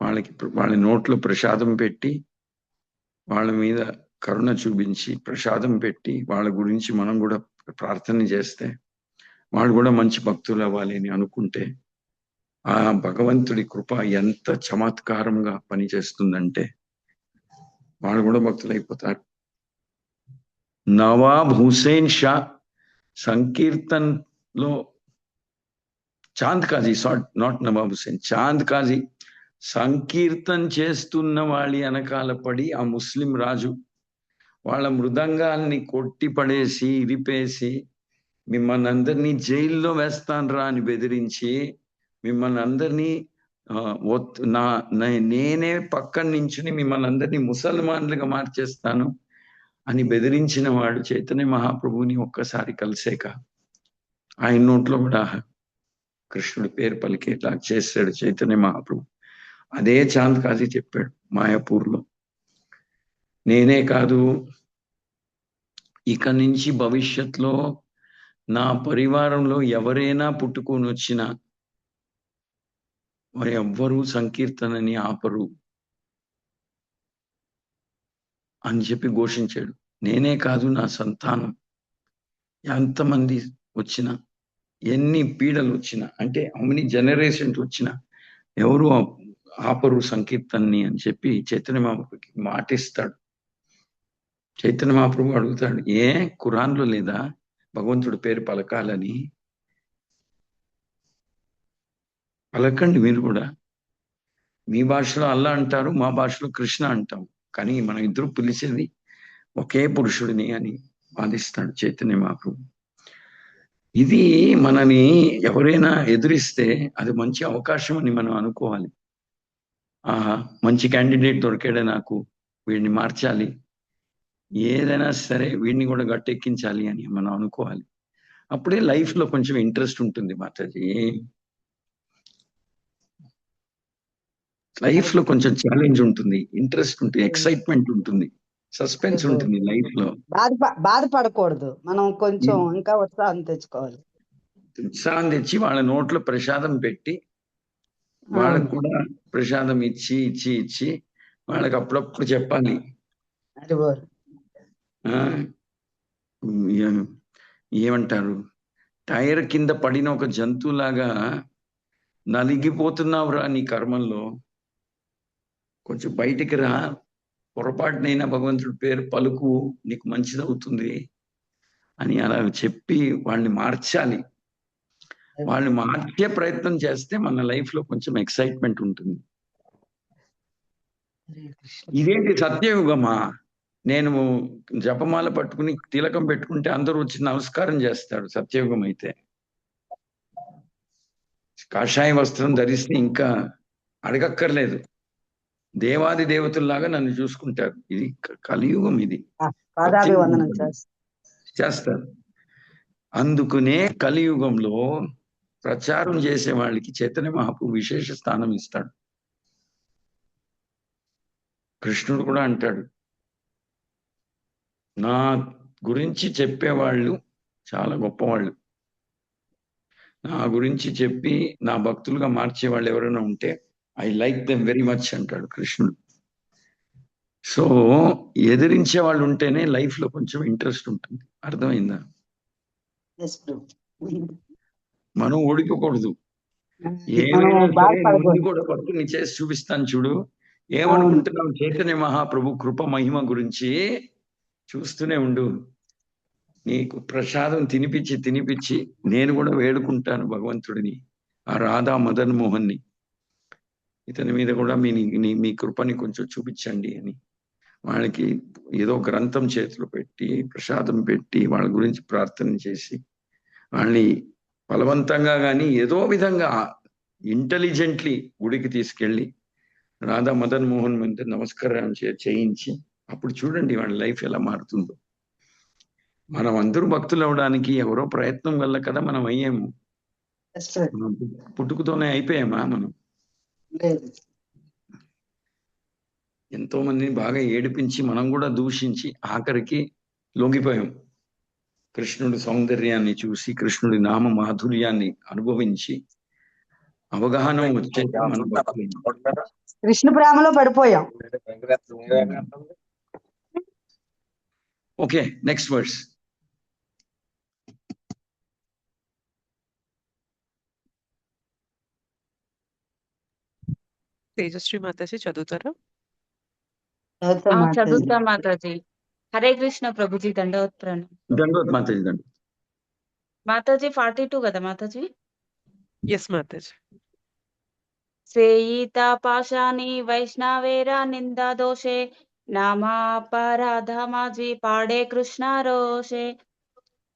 వాళ్ళ నోట్లో ప్రసాదం పెట్టి, వాళ్ళ మీద కరుణ చూపించి ప్రసాదం పెట్టి వాళ్ళ గురించి మనం కూడా ప్రార్థన చేస్తే వాళ్ళు కూడా మంచి భక్తులు అవ్వాలి అని అనుకుంటే ఆ భగవంతుడి కృప ఎంత చమత్కారంగా పనిచేస్తుందంటే వాళ్ళు కూడా భక్తులు అయిపోతారు. నవాబ్ హుసేన్ షా సంకీర్తన్ లో చాంద్ కాజీ, నాట్ నవాబ్ హుసేన్, చాంద్ కాజీ సంకీర్తన్ చేస్తున్న వాళ్ళ వెనకాల పడి ఆ ముస్లిం రాజు వాళ్ళ మృదంగాల్ని కొట్టి పడేసి ఇరిపేసి మిమ్మల్ని అందరినీ జైల్లో వేస్తాన్రా అని బెదిరించి మిమ్మల్ని అందరినీ నేనే పక్కన నించుని మిమ్మల్ని అందరినీ ముసల్మాన్లుగా మార్చేస్తాను అని బెదిరించిన వాడు చైతన్య మహాప్రభుని ఒక్కసారి కలిసాక ఆయన నోట్లో కూడా కృష్ణుడి పేరు పలికేలా చేశాడు చైతన్య మహాప్రభు. అదే చాంద్ కాజీ చెప్పాడు మాయాపూర్లో, నేనే కాదు ఇక నుంచి భవిష్యత్తులో నా పరివారంలో ఎవరైనా పుట్టుకొని వచ్చినా వారు ఎవ్వరూ సంకీర్తనని ఆపరు అని చెప్పి ఘోషించాడు. నేనే కాదు నా సంతానం ఎంతమంది వచ్చినా, ఎన్ని పీడలు వచ్చినా, అంటే అన్ని జనరేషన్స్ వచ్చినా ఎవరు ఆపరు సంకీర్తనని అని చెప్పి చైతన్య మహాప్రభుకి మాటిస్తాడు. చైతన్య మహాప్రభు అడుగుతాడు, ఖురాన్లో లేదా భగవంతుడి పేరు పలకాలని? పలకండి మీరు కూడా. మీ భాషలో అల్లా అంటారు, మా భాషలో కృష్ణ అంటాం, కానీ మనం ఇద్దరు పిలిచేది ఒకే పురుషుడిని అని వాదిస్తాడు చైతన్య మహాప్రభు. ఇది మనని ఎవరైనా ఎదురిస్తే అది మంచి అవకాశం అని మనం అనుకోవాలి. మంచి క్యాండిడేట్ దొరికాడే నాకు, వీడిని మార్చాలి, ఏదైనా సరే వీడిని కూడా గట్టెక్కించాలి అని మనం అనుకోవాలి. అప్పుడే లైఫ్ లో కొంచెం ఇంట్రెస్ట్ ఉంటుంది మాతాజీ. లైఫ్ లో కొంచెం ఛాలెంజ్ ఉంటుంది, ఇంట్రెస్ట్ ఉంటుంది, ఎక్సైట్మెంట్ ఉంటుంది, సస్పెన్స్ ఉంటుంది లైఫ్ లో. బాధపడకూడదు, మనం కొంచెం ఇంకా ఉత్సాహం తెచ్చుకోవాలి. ఉత్సాహం తెచ్చి వాళ్ళ నోట్లో ప్రసాదం పెట్టి వాళ్ళకు కూడా ప్రసాదం ఇచ్చి వాళ్ళకి అప్పుడప్పుడు చెప్పాలి. ఏమంటారు, టైర్ కింద పడిన ఒక జంతువులాగా నలిగిపోతున్నావురా నీ కర్మంలో, కొంచెం బయటికి రా, పొరపాటునైనా భగవంతుడి పేరు పలుకు, నీకు మంచిదవుతుంది అని అలా చెప్పి వాళ్ళని మార్చాలి. వాళ్ళని మార్చే ప్రయత్నం చేస్తే మన లైఫ్ లో కొంచెం ఎక్సైట్మెంట్ ఉంటుంది. ఇదేంటి సత్యయుగమా, నేను జపమాల పట్టుకుని తిలకం పెట్టుకుంటే అందరూ వచ్చి నమస్కారం చేస్తాడు. సత్యయుగం అయితే కాషాయ వస్త్రం ధరిస్తే ఇంకా అడగక్కర్లేదు, దేవాది దేవతల్లాగా నన్ను చూసుకుంటారు. ఇది కలియుగం, ఇది చేస్తారు. అందుకునే కలియుగంలో ప్రచారం చేసే వాళ్ళకి చైతన్య మహాప్రభు విశేష స్థానం ఇస్తాడు. కృష్ణుడు కూడా అంటాడు, నా గురించి చెప్పేవాళ్ళు చాలా గొప్పవాళ్ళు, నా గురించి చెప్పి నా భక్తులుగా మార్చే వాళ్ళు ఎవరైనా ఉంటే I like them very much అంటాడు కృష్ణుడు. సో ఎదిరించే వాళ్ళు ఉంటేనే లైఫ్ లో కొంచెం ఇంట్రెస్ట్ ఉంటుంది. అర్థమైందా? మనం ఓడిపోకూడదు. ఏమైనా సరే కూడా పట్టుకుని చేసి చూపిస్తాను చూడు. ఏమనుకుంటున్నావు చైతన్య మహాప్రభు కృప మహిమ గురించి? చూస్తూనే ఉండు. నీకు ప్రసాదం తినిపించి నేను కూడా వేడుకుంటాను భగవంతుడిని, ఆ రాధా మదన్ మోహన్ని, ఇతని మీద కూడా మీ కృపని కొంచెం చూపించండి అని వాళ్ళకి ఏదో గ్రంథం చేతిలో పెట్టి ప్రసాదం పెట్టి వాళ్ళ గురించి ప్రార్థన చేసి వాళ్ళని బలవంతంగా కానీ ఏదో విధంగా ఇంటెలిజెంట్లీ గుడికి తీసుకెళ్ళి రాధా మదన్ మోహన్ మీద నమస్కారం చేయించి అప్పుడు చూడండి వాళ్ళ లైఫ్ ఎలా మారుతుందో. మనం అందరూ భక్తులు అవడానికి ఎవరో ప్రయత్నం వల్ల కదా మనం అయ్యాము. మనం పుట్టుకతోనే అయిపోయామా? మనం లేదు. ఎంతో మందిని బాగా ఏడిపించి మనం కూడా దూషించి ఆఖరికి లొంగిపోయాం. కృష్ణుడి సౌందర్యాన్ని చూసి కృష్ణుడి నామ మాధుర్యాన్ని అనుభవించి అవగాహన వచ్చాక మన భక్తులు. కృష్ణ ప్రేమలో పడిపోయాం. Okay, next verse. తేజశ్రీ మాతాజీ చదువుతారా? చదువుతా మాతాజీ. హరే కృష్ణ ప్రభుజీ, దండవత్ ప్రణామం. దండవత్ మాతాజీ. దండవత్ మాతాజీ 42 కదా మాతాజీ? ఎస్ మాతాజీ. స్వేయిత పాశాని వైష్ణవేరా నిందా దోషే నామాపరాధమాజీ పాడే కృష్ణ రోషే.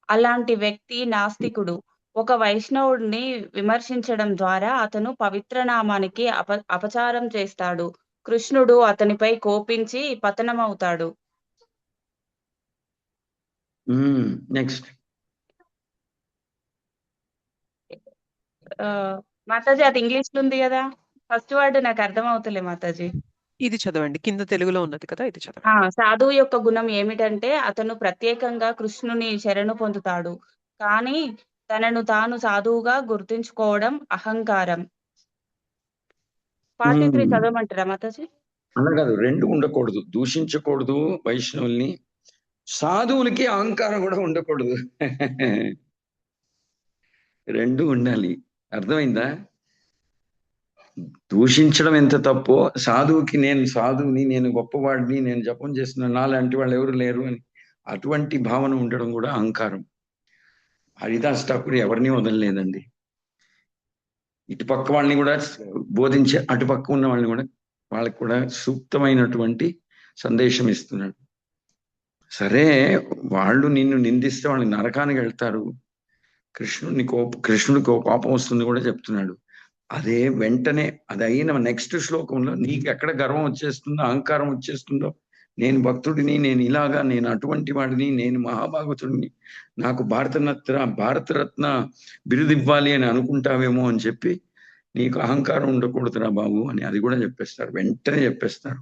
అలాంటి వ్యక్తి నాస్తికుడు ఒక వైష్ణవుడిని విమర్శించడం ద్వారా అతను పవిత్ర నామానికి అపచారం చేస్తాడు. కృష్ణుడు అతనిపై కోపించి పతనమవుతాడు. నెక్స్ట్. మాతాజీ అది ఇంగ్లీష్ లో ఉంది కదా, ఫస్ట్ వర్డ్ నాకు అర్థం అవుతలే మాతాజీ. ఇది చదవండి, కింద తెలుగులో ఉన్నది కదా, ఇది చదవండి. సాధువు యొక్క గుణం ఏమిటంటే అతను ప్రత్యేకంగా కృష్ణుని శరణు పొందుతాడు, కానీ తనను తాను సాధువుగా గుర్తించుకోవడం అహంకారం. 43 చదవమంటారా మాతాజీ? అలా కాదు, రెండు ఉండకూడదు. దూషించకూడదు వైష్ణవుల్ని, సాధువులకి అహంకారం కూడా ఉండకూడదు. రెండు ఉండాలి. అర్థమైందా? దూషించడం ఎంత తప్పో, సాధువుకి నేను సాధువుని, నేను గొప్పవాడిని, నేను జపం చేస్తున్నాను, నాలాంటి వాళ్ళు ఎవరు లేరు అని అటువంటి భావన ఉండడం కూడా అహంకారం. హరిదాస్ ఠాకూర్ ఎవరిని వదలలేదండి. ఇటుపక్క వాళ్ళని కూడా బోధించే, అటుపక్క ఉన్న వాళ్ళని కూడా, వాళ్ళకి కూడా సూక్తమైనటువంటి సందేశం ఇస్తున్నాడు. సరే, వాళ్ళు నిన్ను నిందిస్తే వాళ్ళు నరకానికి వెళ్తారు, కృష్ణుడికి కోపం వస్తుంది కూడా చెప్తున్నాడు. అదే వెంటనే అది అయిన నెక్స్ట్ శ్లోకంలో నీకు ఎక్కడ గర్వం వచ్చేస్తుందో, అహంకారం వచ్చేస్తుందో, నేను భక్తుడిని, నేను ఇలాగా, నేను అటువంటి వాడిని, నేను మహాభాగవతుడిని, నాకు భారతరత్న బిరుదు ఇవ్వాలి అని అనుకుంటావేమో అని చెప్పి నీకు అహంకారం ఉండకూడదురా బాబు అని అది కూడా చెప్పేస్తారు, వెంటనే చెప్పేస్తారు.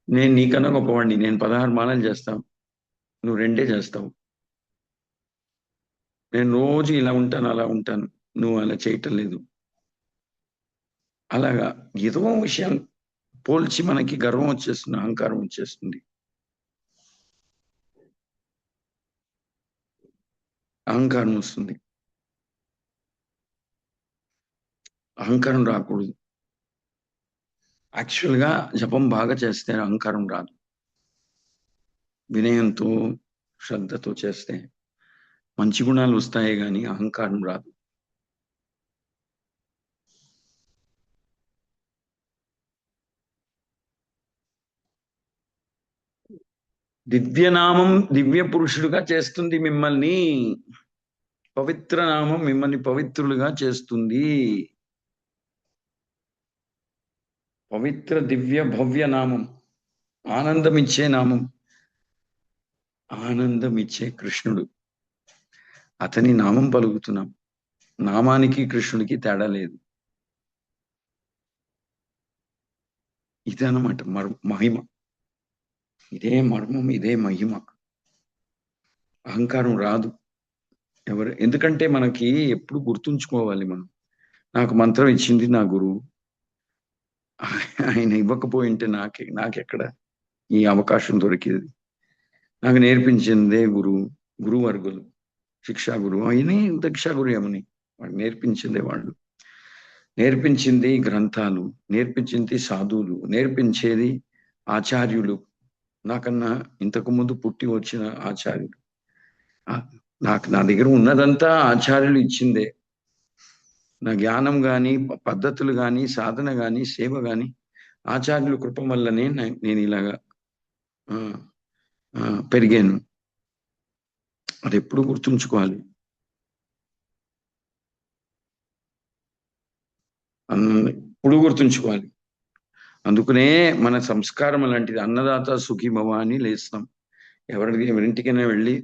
నేను నీకన్నా గొప్పవాడిని, నేను 16 మాలలు చేస్తాను, నువ్వు 2 చేస్తావు. నేను రోజు ఇలా ఉంటాను, అలా ఉంటాను, నువ్వు అలా చేయటం లేదు. అలాగా ఏదో విషయం పోల్చి మనకి గర్వం వచ్చేస్తుంది, అహంకారం వచ్చేస్తుంది. అహంకారం వస్తుంది. అహంకారం రాకూడదు. యాక్చువల్గా జపం బాగా చేస్తే అహంకారం రాదు. వినయంతో, శ్రద్ధతో చేస్తే మంచి గుణాలు వస్తాయి, కానీ అహంకారం రాదు. దివ్యనామం దివ్య పురుషుడుగా చేస్తుంది మిమ్మల్ని. పవిత్ర నామం మిమ్మల్ని పవిత్రులుగా చేస్తుంది. పవిత్ర దివ్య భవ్య నామం, ఆనందమిచ్చే నామం, ఆనందమిచ్చే కృష్ణుడు. అతని నామం పలుకుతున్నాం. నామానికి కృష్ణుడికి తేడా లేదు. ఇదన్నమాట మహిమ. ఇదే మర్మం, ఇదే మహిమ. అహంకారం రాదు. ఎందుకంటే మనకి ఎప్పుడు గుర్తుంచుకోవాలి, మనం నాకు మంత్రం ఇచ్చింది నా గురువు, ఆయన ఇవ్వకపోయింటే నాకెక్కడ ఈ అవకాశం దొరికేది. నాకు నేర్పించిందే గురువర్గులు, శిక్షా గురువు ఆయనే, దక్షా గురు యముని, వాళ్ళు నేర్పించిందే వాళ్ళు. నేర్పించింది గ్రంథాలు, నేర్పించింది సాధువులు, నేర్పించేది ఆచార్యులు, నాకన్నా ఇంతకు ముందు పుట్టి వచ్చిన ఆచార్యులు. నా దగ్గర ఉన్నదంతా ఆచార్యులు ఇచ్చిందే. నా జ్ఞానం కానీ, పద్ధతులు కానీ, సాధన కానీ, సేవ కానీ ఆచార్యుల కృప వల్లనే నేను ఇలాగా పెరిగాను. అది ఎప్పుడు గుర్తుంచుకోవాలి. ఎప్పుడు గుర్తుంచుకోవాలి. అందుకనే మన సంస్కారం అలాంటిది. అన్నదాత సుఖీభవ అని లేస్తాం. ఎవరింటికైనా వెళ్ళి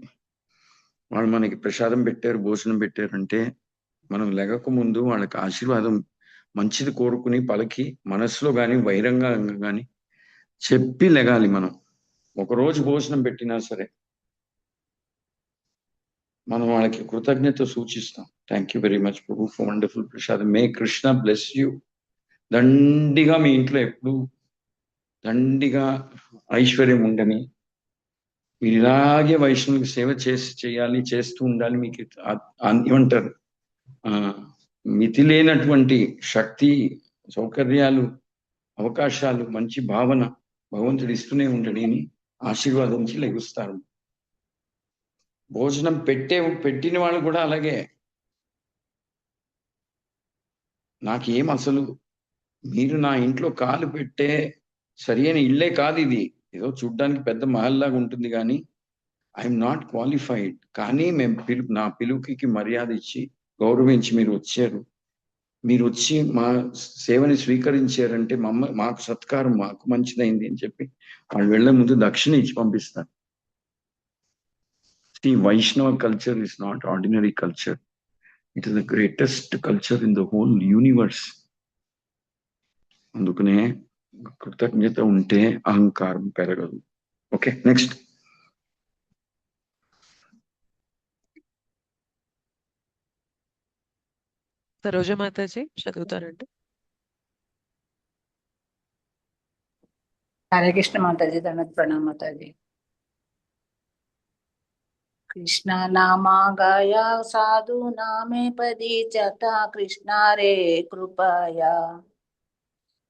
వాళ్ళు మనకి ప్రసాదం పెట్టారు, భోజనం పెట్టారంటే మనం లెగక ముందు వాళ్ళకి ఆశీర్వాదం మంచిది కోరుకుని పలికి మనసులో కానీ బహిరంగంగా కానీ చెప్పి లెగాలి. మనం ఒకరోజు భోజనం పెట్టినా సరే మనం వాళ్ళకి కృతజ్ఞత సూచిస్తాం. Thank you very much prabhu for wonderful prasadam. May Krishna bless you. దండిగా మీ ఇంట్లో ఎప్పుడు దండిగా ఐశ్వర్యం ఉండని, మీరు ఇలాగే వైష్ణవులకు సేవ చేయాలి, చేస్తూ ఉండాలి. మీకు ఏమంటారు, మితి లేనటువంటి శక్తి, సౌకర్యాలు, అవకాశాలు, మంచి భావన భగవంతుడు ఇస్తూనే ఉండని అని ఆశీర్వాదించి లెగుస్తారు. భోజనం పెట్టిన వాళ్ళు కూడా అలాగే. నాకేం అసలు మీరు నా ఇంట్లో కాలు పెట్టే సరి అయిన ఇల్లే కాదు ఇది, ఏదో చూడ్డానికి పెద్ద మహల్లాగా ఉంటుంది కానీ ఐఎమ్ నాట్ క్వాలిఫైడ్. కానీ మేము నా పిలుపుకి మర్యాద ఇచ్చి గౌరవించి మీరు వచ్చారు. మీరు వచ్చి మా సేవని స్వీకరించారంటే మాకు సత్కారం, మాకు మంచిదైంది అని చెప్పి వాళ్ళు వెళ్లే ముందు దక్షిణ ఇచ్చి పంపిస్తారు. The Vaishnava culture is not ordinary culture. It is the greatest culture in the whole universe. అందుకనే కృతజ్ఞత ఉంటే అహంకారం పెరగదు. Okay, next. సరోజ మాతాజీ చదువుతారండి. హరే కృష్ణ మాతాజీ, దండవత్ ప్రణామ మాతాజీ. కృష్ణ నామా గాయా సాధు నామే పది చత కృష్ణ రే కృపయా.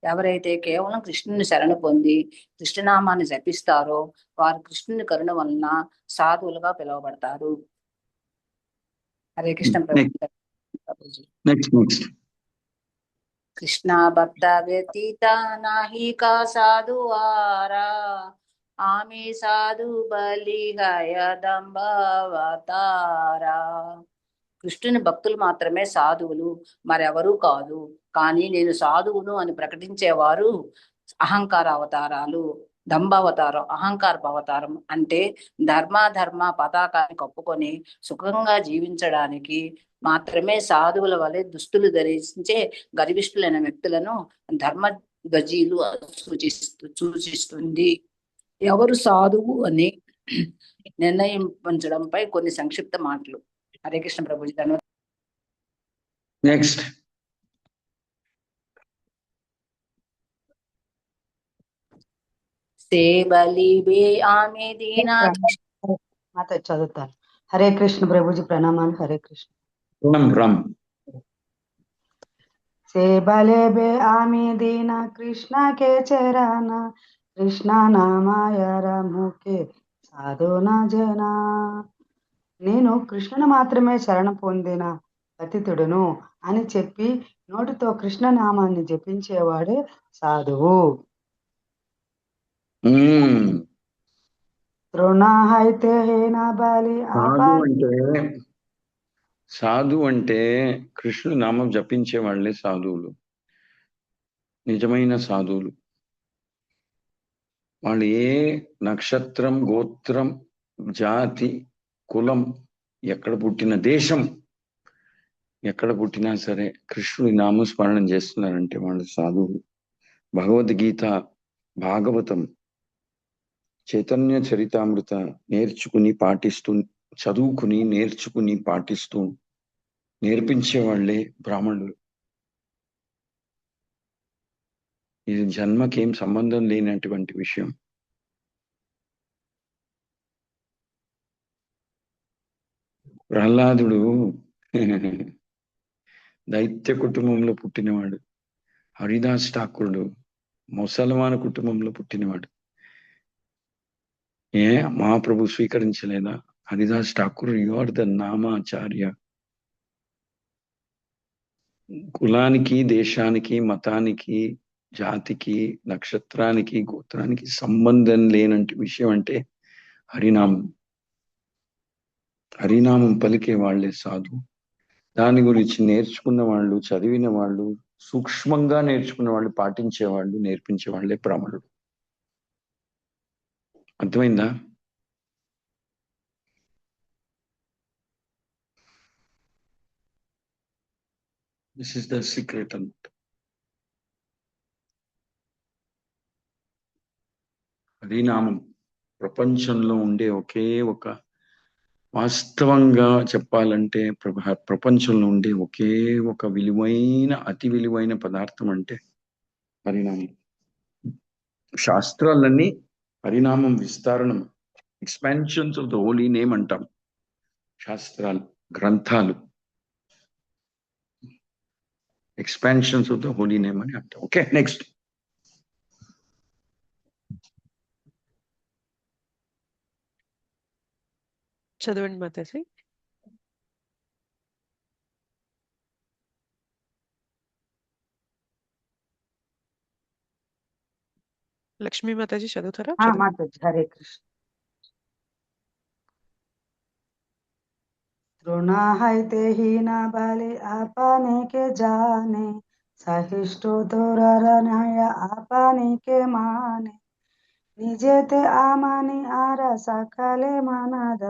ఎవరైతే కేవలం కృష్ణుని శరణు పొంది కృష్ణనామాన్ని జపిస్తారో వారు కృష్ణుని కరుణ వలన సాధువులుగా పిలువబడతారు. హరే కృష్ణ ప్రభుజీ. కృష్ణ భక్త వ్యతీత నాహి కా సాధు ఆరా ఆమె సాధు బలి హయ దంభవతారా. కృష్ణుని భక్తులు మాత్రమే సాధువులు, మరెవరూ కాదు. కానీ నేను సాధువును అని ప్రకటించేవారు అహంకార అవతారాలు. దంభావతారం అహంకారపు అవతారం అంటే ధర్మ పతాకాన్ని కప్పుకొని సుఖంగా జీవించడానికి మాత్రమే సాధువుల వలె దుస్తులు ధరించే గర్విష్ఠులైన వ్యక్తులను ధర్మ ధ్వజీలు సూచిస్తుంది. ఎవరు సాధువు అని నిర్ణయించడంపై కొన్ని సంక్షిప్త మాటలు. హరే కృష్ణ ప్రభుజీ. నెక్స్ట్. చదువుతాను. హరే కృష్ణ ప్రభుజీ ప్రణామాలు. హరే కృష్ణ. से भले बे आमी दीना कृष्ण के चराना कृष्ण नामायर मुखे साधु न जना. నేను కృష్ణుని మాత్రమే శరణ పొందిన పతితుడును అని చెప్పి నోటితో కృష్ణ నామాన్ని జపించేవాడే సాధువు. ద్రోణాహైతే హేనా బాలి సాధు అంటే కృష్ణుడు నామం జపించే వాళ్ళే సాధువులు, నిజమైన సాధువులు. వాళ్ళు ఏ నక్షత్రం, గోత్రం, జాతి, కులం, ఎక్కడ పుట్టిన దేశం, ఎక్కడ పుట్టినా సరే కృష్ణుడి నామస్మరణం చేస్తున్నారంటే వాళ్ళు సాధువులు. భగవద్గీత, భాగవతం, చైతన్య చరితామృత నేర్చుకుని పాటిస్తూ, చదువుకుని నేర్చుకుని పాటిస్తూ నేర్పించే వాళ్ళే బ్రాహ్మణులు. ఇది జన్మకేం సంబంధం లేనటువంటి విషయం. ప్రహ్లాదుడు దైత్య కుటుంబంలో పుట్టినవాడు. హరిదాస్ ఠాకూరుడు ముసల్మాన్ కుటుంబంలో పుట్టినవాడు. మహాప్రభు స్వీకరించలేదా? Haridas Thakur, you are the Namacharya. కులానికి, దేశానికి, మతానికి, జాతికి, నక్షత్రానికి, గోత్రానికి సంబంధం లేనంటి విషయం అంటే హరినామం. హరినామం పలికే వాళ్ళే సాధు. దాని గురించి నేర్చుకున్న వాళ్ళు, చదివిన వాళ్ళు, సూక్ష్మంగా నేర్చుకున్న వాళ్ళు, పాటించే వాళ్ళు, నేర్పించే వాళ్ళే బ్రాహ్మణుడు. అర్థమైందా? దిస్ ఇస్ ద సీక్రెట్ అన్నమాట. హరినామం ప్రపంచంలో ఉండే ఒకే ఒక, వాస్తవంగా చెప్పాలంటే ప్రపంచంలో ఉండే ఒకే ఒక విలువైన, అతి విలువైన పదార్థం అంటే హరినామం. శాస్త్రాలన్నీ హరినామం విస్తరణం, expansions of the holy name అంటాం. శాస్త్రాలు, గ్రంథాలు expansions of the holy name అని అంటాం. Okay, next. చదవండి మాతాజీ. లక్ష్మీ మాతాజీ చదువుతారా? మాతాజీ హరే కృష్ణ. तृणाहैते हीना बलि आपने के जाने, सहिष्णु दुररनय आपने के माने, निजेते आमानि आर सकले मनद,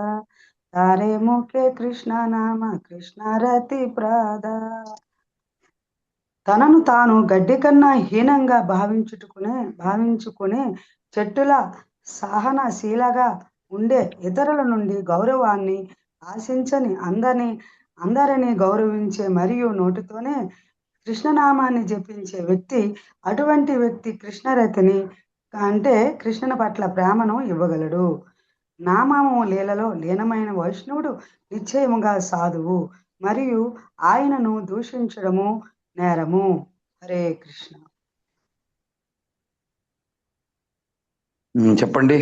तारे मुखे कृष्ण नाम कृष्ण रति प्रद. తనను తాను గడ్డి కన్నా హీనంగా భావించుకునే చెట్టుల సహనశీలగా ఉండే, ఇతరుల నుండి గౌరవాన్ని ఆశించని, అందరినీ గౌరవించే మరియు నోటితోనే కృష్ణనామాన్ని జపించే వ్యక్తి, అటువంటి వ్యక్తి కృష్ణరతిని అంటే కృష్ణుని పట్ల ప్రేమను ఇవ్వగలడు. నామము లీలలో లీనమైన వైష్ణవుడు నిశ్చయముగా సాధువు మరియు ఆయనను దూషించడము నేరము. హరే కృష్ణ. చెప్పండి.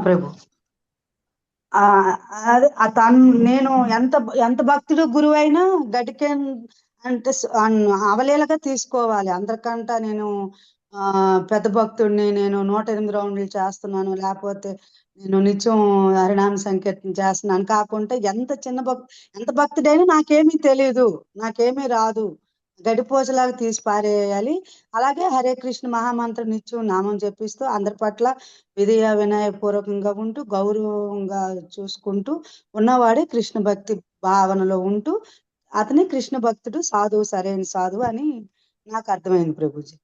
ప్రభు, నేను ఎంత భక్తుడు గురువు అయినా గడికే అంటే అవలీలగా తీసుకోవాలి. అందరికంటే నేను పెద్ద భక్తుడిని, నేను 108 రౌండ్లు చేస్తున్నాను, లేకపోతే నేను నిత్యం హరినామ సంకీర్తన చేస్తున్నాను కాకుండా ఎంత భక్తుడైనా నాకేమీ తెలియదు, నాకేమీ రాదు, గడిపోజలాగా తీసి పారేయాలి. అలాగే హరే కృష్ణ మహామంత్రం నిత్యం నామం జపిస్తూ అందరి పట్ల వినయపూర్వకంగా ఉంటూ గౌరవంగా చూసుకుంటూ ఉన్నవాడే కృష్ణ భక్తి భావనలో ఉంటూ అతని కృష్ణ భక్తుడు, సాధువు, సరైన సాధువు అని నాకు అర్థమైంది Prabhuji.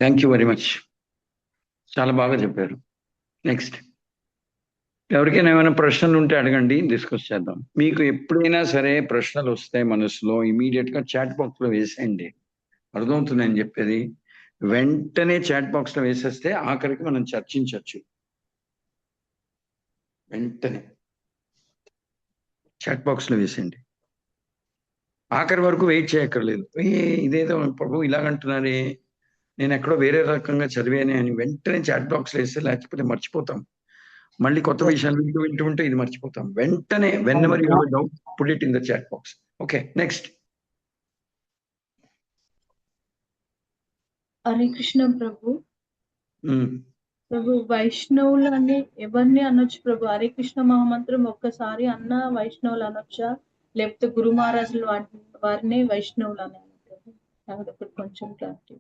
Thank you very much. చాలా బాగా చెప్పారు. నెక్స్ట్. ఎవరికైనా ఏమైనా ప్రశ్నలు ఉంటే అడగండి, డిస్కస్ చేద్దాం. మీకు ఎప్పుడైనా సరే ప్రశ్నలు వస్తే మనసులో ఇమీడియట్ గా చాట్ బాక్స్ లో వేసేయండి. అర్థమవుతుంది నేను చెప్పేది. వెంటనే చాట్ బాక్స్ లో వేసేస్తే ఆఖరికి మనం చర్చించవచ్చు. వెంటనే చాట్ బాక్స్ లో వేసేయండి. ఆఖరి వరకు వెయిట్ చేయక్కర్లేదు. ఇదేదో ప్రభు ఇలాగంటున్నారే, నేను ఎక్కడో వేరే రకంగా చదివానే అని వెంటనే చాట్ బాక్స్ లో వేస్తే లేకపోతే మర్చిపోతాం. మళ్ళీ కొత్త విషయాలు వింటూ ఉంటే ఇది మర్చిపోతాం. వెంటనే whenever you have a doubt, put it in the chat box. Okay, next. Hare Krishna ప్రభు. ప్రభు, వైష్ణవులు అని ఎవరిని అనొచ్చు ప్రభు? హరే కృష్ణ మహామంత్రం ఒక్కసారి అన్న వైష్ణవులు అనొచ్చా, లేకపోతే గురు మహారాజులు వారిని వైష్ణవులు అని అన్నారు? కొంచెం క్లారిటీ.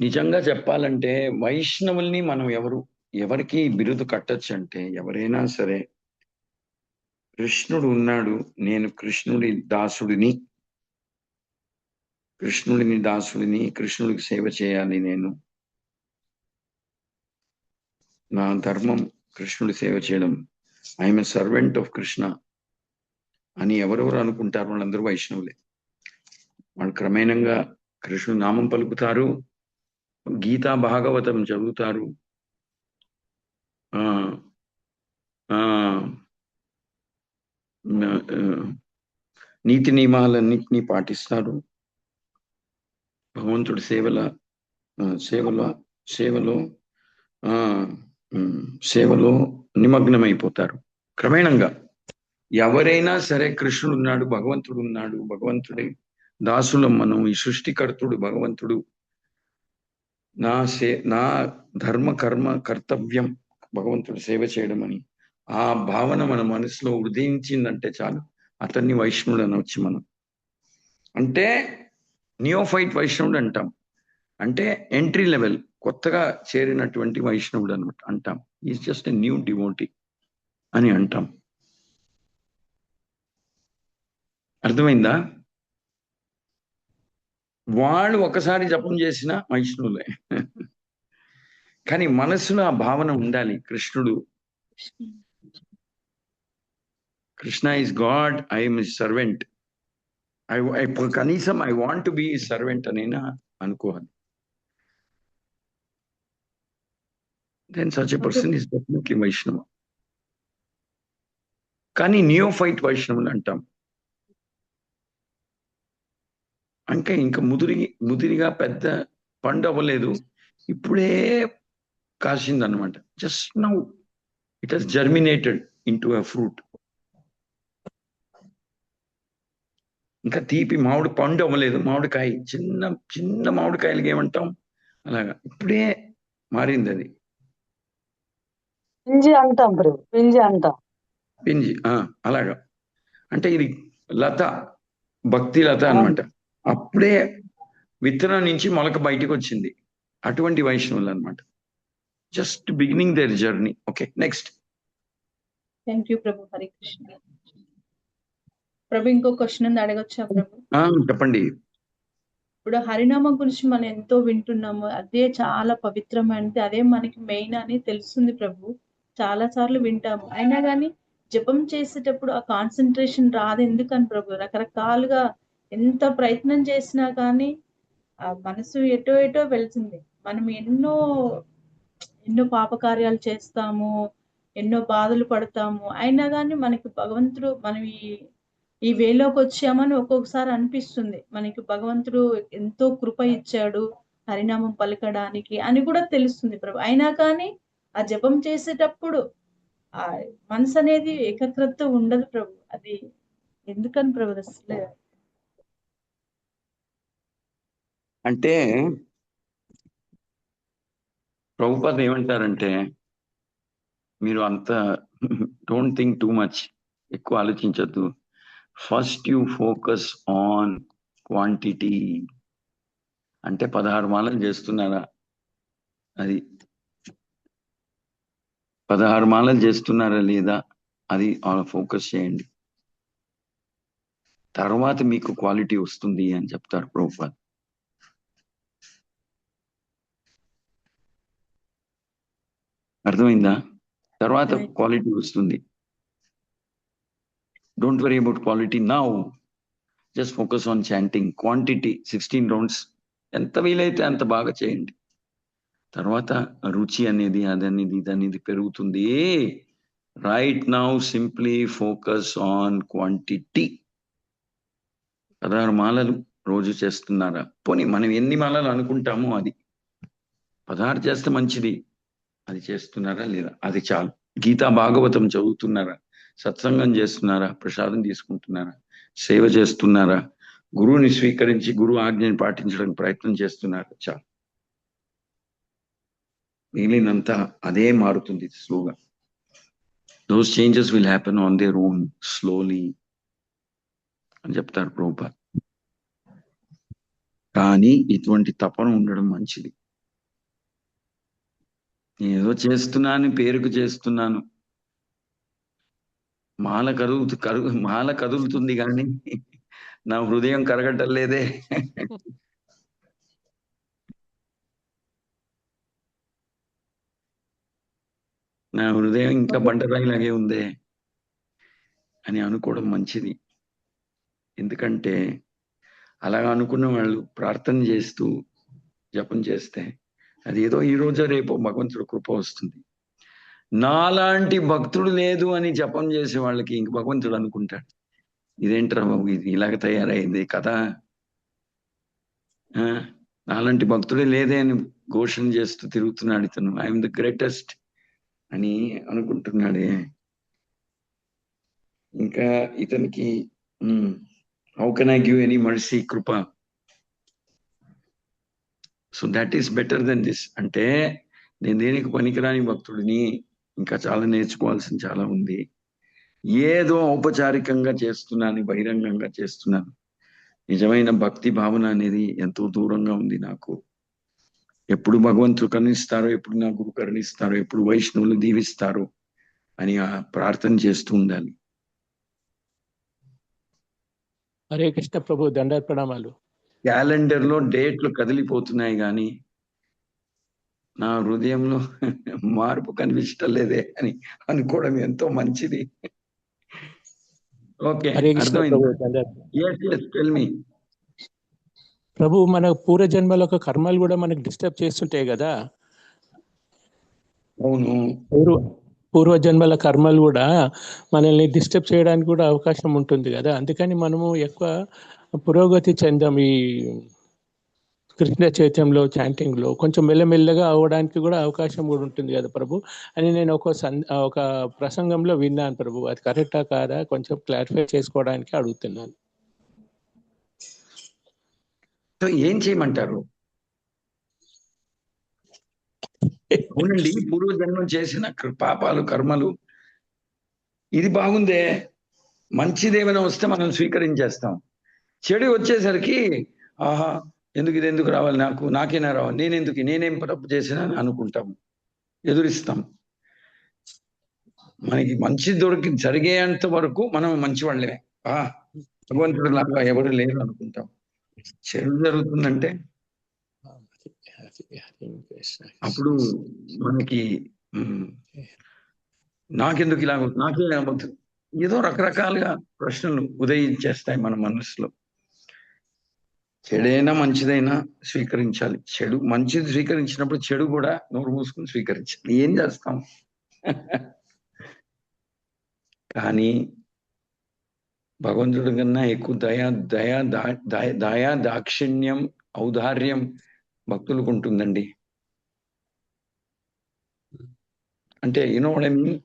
నిజంగా చెప్పాలంటే వైష్ణవుల్ని మనం ఎవరికి బిరుదు కట్టచ్చు అంటే, ఎవరైనా సరే కృష్ణుడు ఉన్నాడు, నేను కృష్ణుడి దాసుడిని, కృష్ణుడికి సేవ చేయాలి, నేను నా ధర్మం కృష్ణుడి సేవ చేయడం, I'm a servant of Krishna అని ఎవరెవరు అనుకుంటారు వాళ్ళందరూ వైష్ణవులే. వాళ్ళు క్రమేణంగా కృష్ణుడు నామం పలుకుతారు, గీతా భాగవతం చదువుతారు, నీతి నియమాలన్నింటినీ పాటిస్తారు, భగవంతుడి సేవలో నిమగ్నమైపోతారు. క్రమేణంగా ఎవరైనా సరే కృష్ణుడు ఉన్నాడు, భగవంతుడు ఉన్నాడు, భగవంతుడి దాసులం మనం. ఈ సృష్టికర్తుడు భగవంతుడు నా ధర్మ కర్మ కర్తవ్యం భగవంతుడు సేవ చేయడం అని ఆ భావన మన మనసులో ఉదయించిందంటే చాలు, అతన్ని వైష్ణవుడు అనొచ్చు మనం. అంటే నియోఫైట్ వైష్ణవుడు అంటాం, అంటే ఎంట్రీ లెవెల్, కొత్తగా చేరినటువంటి వైష్ణవుడు అనమాట అంటాం. Is just a new devotee అని అంటాం. అర్థమైందా? వాళ్ళు ఒకసారి జపం చేసిన వైష్ణవులే. కానీ మనసులో ఆ భావన ఉండాలి, కృష్ణుడు, Krishna is God, I'm his servant. కనీసం I want to be his servant అనైనా అనుకోవాలి. Then such a person is definitely Vaishnava. కానీ నియోఫైట్ వైష్ణవులు అంటాం. ఇంకా ముదిరిగా పెద్ద పండు అవ్వలేదు, ఇప్పుడే కాసిందన్నమాట. Just now it has germinated into a fruit. ఇంకా తీపి మామిడి పండు అవ్వలేదు, మామిడికాయ, చిన్న చిన్న మామిడికాయలకి ఏమంటాం అలాగా, ఇప్పుడే మారింది అది. పింజి అంటాం ప్రభు, పింజి అంటాం. పింజి అలాగా. అంటే ఇది లత, భక్తి లత అన్నమాట. అప్పుడే విత్తనం నుంచి మొలక బయటకు వచ్చింది. అటువంటి వైష్ణవులు అన్నమాట. Just beginning their journey. Okay, next. Thank you prabhu. Hare Krishna. ప్రభు ఇంకో క్వశ్చన్ ఉంది, అడగొచ్చా ప్రభు? చెప్పండి. ఇప్పుడు హరినామం గురించి మనం ఎంతో వింటున్నాము, అదే చాలా పవిత్రమైనది, అదే మనకి మెయిన్ అని తెలుస్తుంది ప్రభు. చాలా సార్లు వింటాము, అయినా కానీ జపం చేసేటప్పుడు ఆ కాన్సన్ట్రేషన్ రాదు. ఎందుకని ప్రభు? రకరకాలుగా ఎంత ప్రయత్నం చేసినా కానీ ఆ మనసు ఎటో ఎటో వెళ్తుంది. మనం ఎన్నో పాపకార్యాలు చేస్తాము, ఎన్నో బాధలు పడతాము, అయినా కానీ మనకి భగవంతుడు మనం ఈ వేలోకి వచ్చామని ఒక్కొక్కసారి అనిపిస్తుంది. మనకి భగవంతుడు ఎంతో కృప ఇచ్చాడు హరినామం పలకడానికి అని కూడా తెలుస్తుంది ప్రభు. అయినా కానీ ఆ జపం చేసేటప్పుడు ఆ మనసు అనేది ఏకాగ్రత ఉండదు ప్రభు. అది ఎందుకని ప్రభు? అసలు అంటే ప్రభుపాద ఏమంటారంటే, మీరు అంత డోంట్ థింక్ టూ మచ్, ఎక్కువ ఆలోచించద్దు. First you focus on quantity. అంటే 16 మాలలు చేస్తున్నారా, అది 16 మాలలు చేస్తున్నారా లేదా, అది ఫోకస్ చేయండి. తర్వాత మీకు క్వాలిటీ వస్తుంది అని చెప్తారు ప్రభుపాద. అర్థమైందా? తర్వాత క్వాలిటీ వస్తుంది. Don't worry about quality now, just focus on chanting. Quantity 16 rounds ఎంత వీలైతే అంత బాగా చేయండి. తర్వాత రుచి అనేది అదనేది ఇదనేది పెరుగుతుంది. Right now simply focus on quantity. 16 మాలలు రోజు చేస్తున్నారా? పోనీ మనం ఎన్ని మాలలు అనుకుంటామో అది 16 చేస్తే మంచిది, అది చేస్తున్నారా లేదా, అది చాలు. గీతా భాగవతం చదువుతున్నారా, సత్సంగం చేస్తున్నారా, ప్రసాదం తీసుకుంటున్నారా, సేవ చేస్తున్నారా, గురువుని స్వీకరించి గురువు ఆజ్ఞని పాటించడానికి ప్రయత్నం చేస్తున్నారా, చాలు. మిగిలినంతా అదే మారుతుంది స్లోగా. Those changes will happen on their own slowly అని చెప్తారు ప్రభుపాద. కానీ ఇటువంటి తపన ఉండడం మంచిది. ఏదో చేస్తున్నాను, పేరుకు చేస్తున్నాను, మాల కదులుతుంది కానీ నా హృదయం కరగటం లేదే. నా హృదయం ఇంకా బండరాయిలాగే ఉందే అని అనుకోవడం మంచిది. ఎందుకంటే అలాగా అనుకున్న వాళ్ళు ప్రార్థన చేస్తూ జపం చేస్తే అది ఏదో ఈ రోజో రేపో భగవంతుడు కృప వస్తుంది. నాలాంటి భక్తుడు లేదు అని జపం చేసే వాళ్ళకి ఇంక భగవంతుడు అనుకుంటాడు, ఇదేంట్రా బాబు ఇది ఇలాగ తయారైంది కదా, నాలాంటి భక్తుడే లేదే అని ఘోషణ చేస్తూ తిరుగుతున్నాడు ఇతను, ఐఎమ్ ద గ్రేటెస్ట్ అని అనుకుంటున్నాడే. ఇంకా ఇతనికి how can I give any mercy, కృప? So that is better then this. అంటే నేను దేనికి పనికిరాని భక్తుడిని, ఇంకా చాలా నేర్చుకోవాల్సిన చాలా ఉంది. ఏదో ఔపచారికంగా చేస్తున్నాను, బహిరంగంగా చేస్తున్నాను. నిజమైన భక్తి భావన అనేది ఎంతో దూరంగా ఉంది నాకు. ఎప్పుడు భగవంతుడు కరుణిస్తారో, ఎప్పుడు నా గురు కరుణిస్తారో, ఎప్పుడు వైష్ణవులు దీవిస్తారో అని ఆ ప్రార్థన చేస్తూ ఉండాలి. హరే కృష్ణ ప్రభు, దండార్ ప్రణామాలు. క్యాలెండర్ లో డేట్లు కదిలిపోతున్నాయి కానీ నా హృదయంలో మార్పు కనిపించటం లేదే అని అనుకోవడం ఎంతో మంచిది. ఓకే, హరే కృష్ణ ప్రభు, అర్థమైంది. దండార్. Tell me. ప్రభు, మన పూర్వజన్మల యొక్క కర్మలు కూడా మనకు డిస్టర్బ్ చేస్తుంటాయి కదా. అవును, పూర్వజన్మల కర్మలు కూడా మనల్ని డిస్టర్బ్ చేయడానికి కూడా అవకాశం ఉంటుంది కదా. అందుకని మనము ఎక్కువ పురోగతి చెందాం ఈ కృష్ణ చైతన్యంలో, చాంటింగ్ లో కొంచెం మెల్లమెల్లగా అవ్వడానికి కూడా అవకాశం కూడా ఉంటుంది కదా ప్రభు అని నేను ఒక ప్రసంగంలో విన్నాను ప్రభు. అది కరెక్టా కాదా కొంచెం క్లారిఫై చేసుకోవడానికి అడుగుతున్నాను. సో ఏం చేయమంటారు? అవునండి, పూర్వజన్మం చేసిన పాపాలు, కర్మలు, ఇది బాగుందే, మంచిదేమైనా వస్తే మనం స్వీకరించేస్తాం. చెడు వచ్చేసరికి ఆహా ఇది ఎందుకు రావాలి, నాకేనా రావాలి, నేనేం తప్పు చేసినా అని అనుకుంటాము, ఎదురిస్తాం. మనకి మంచి జరిగేంత వరకు మనం మంచి వాళ్ళమే, భగవంతుడు లాగా ఎవరు లేరు అనుకుంటాం. చెడు జరుగుతుందంటే అప్పుడు మనకి నాకెందుకు ఇలా, నాకే ఏదో రకరకాలుగా ప్రశ్నలు ఉదయించేస్తాయి మన మనసులో. చెడైనా మంచిదైనా స్వీకరించాలి. మంచిది స్వీకరించినప్పుడు చెడు కూడా నోరు మూసుకుని స్వీకరించాలి. ఏం చేస్తాం? కానీ భగవంతుడి కన్నా ఎక్కువ దయా దాక్షిణ్యం, ఔదార్యం భక్తులకు ఉంటుందండి. అంటే you know what I mean,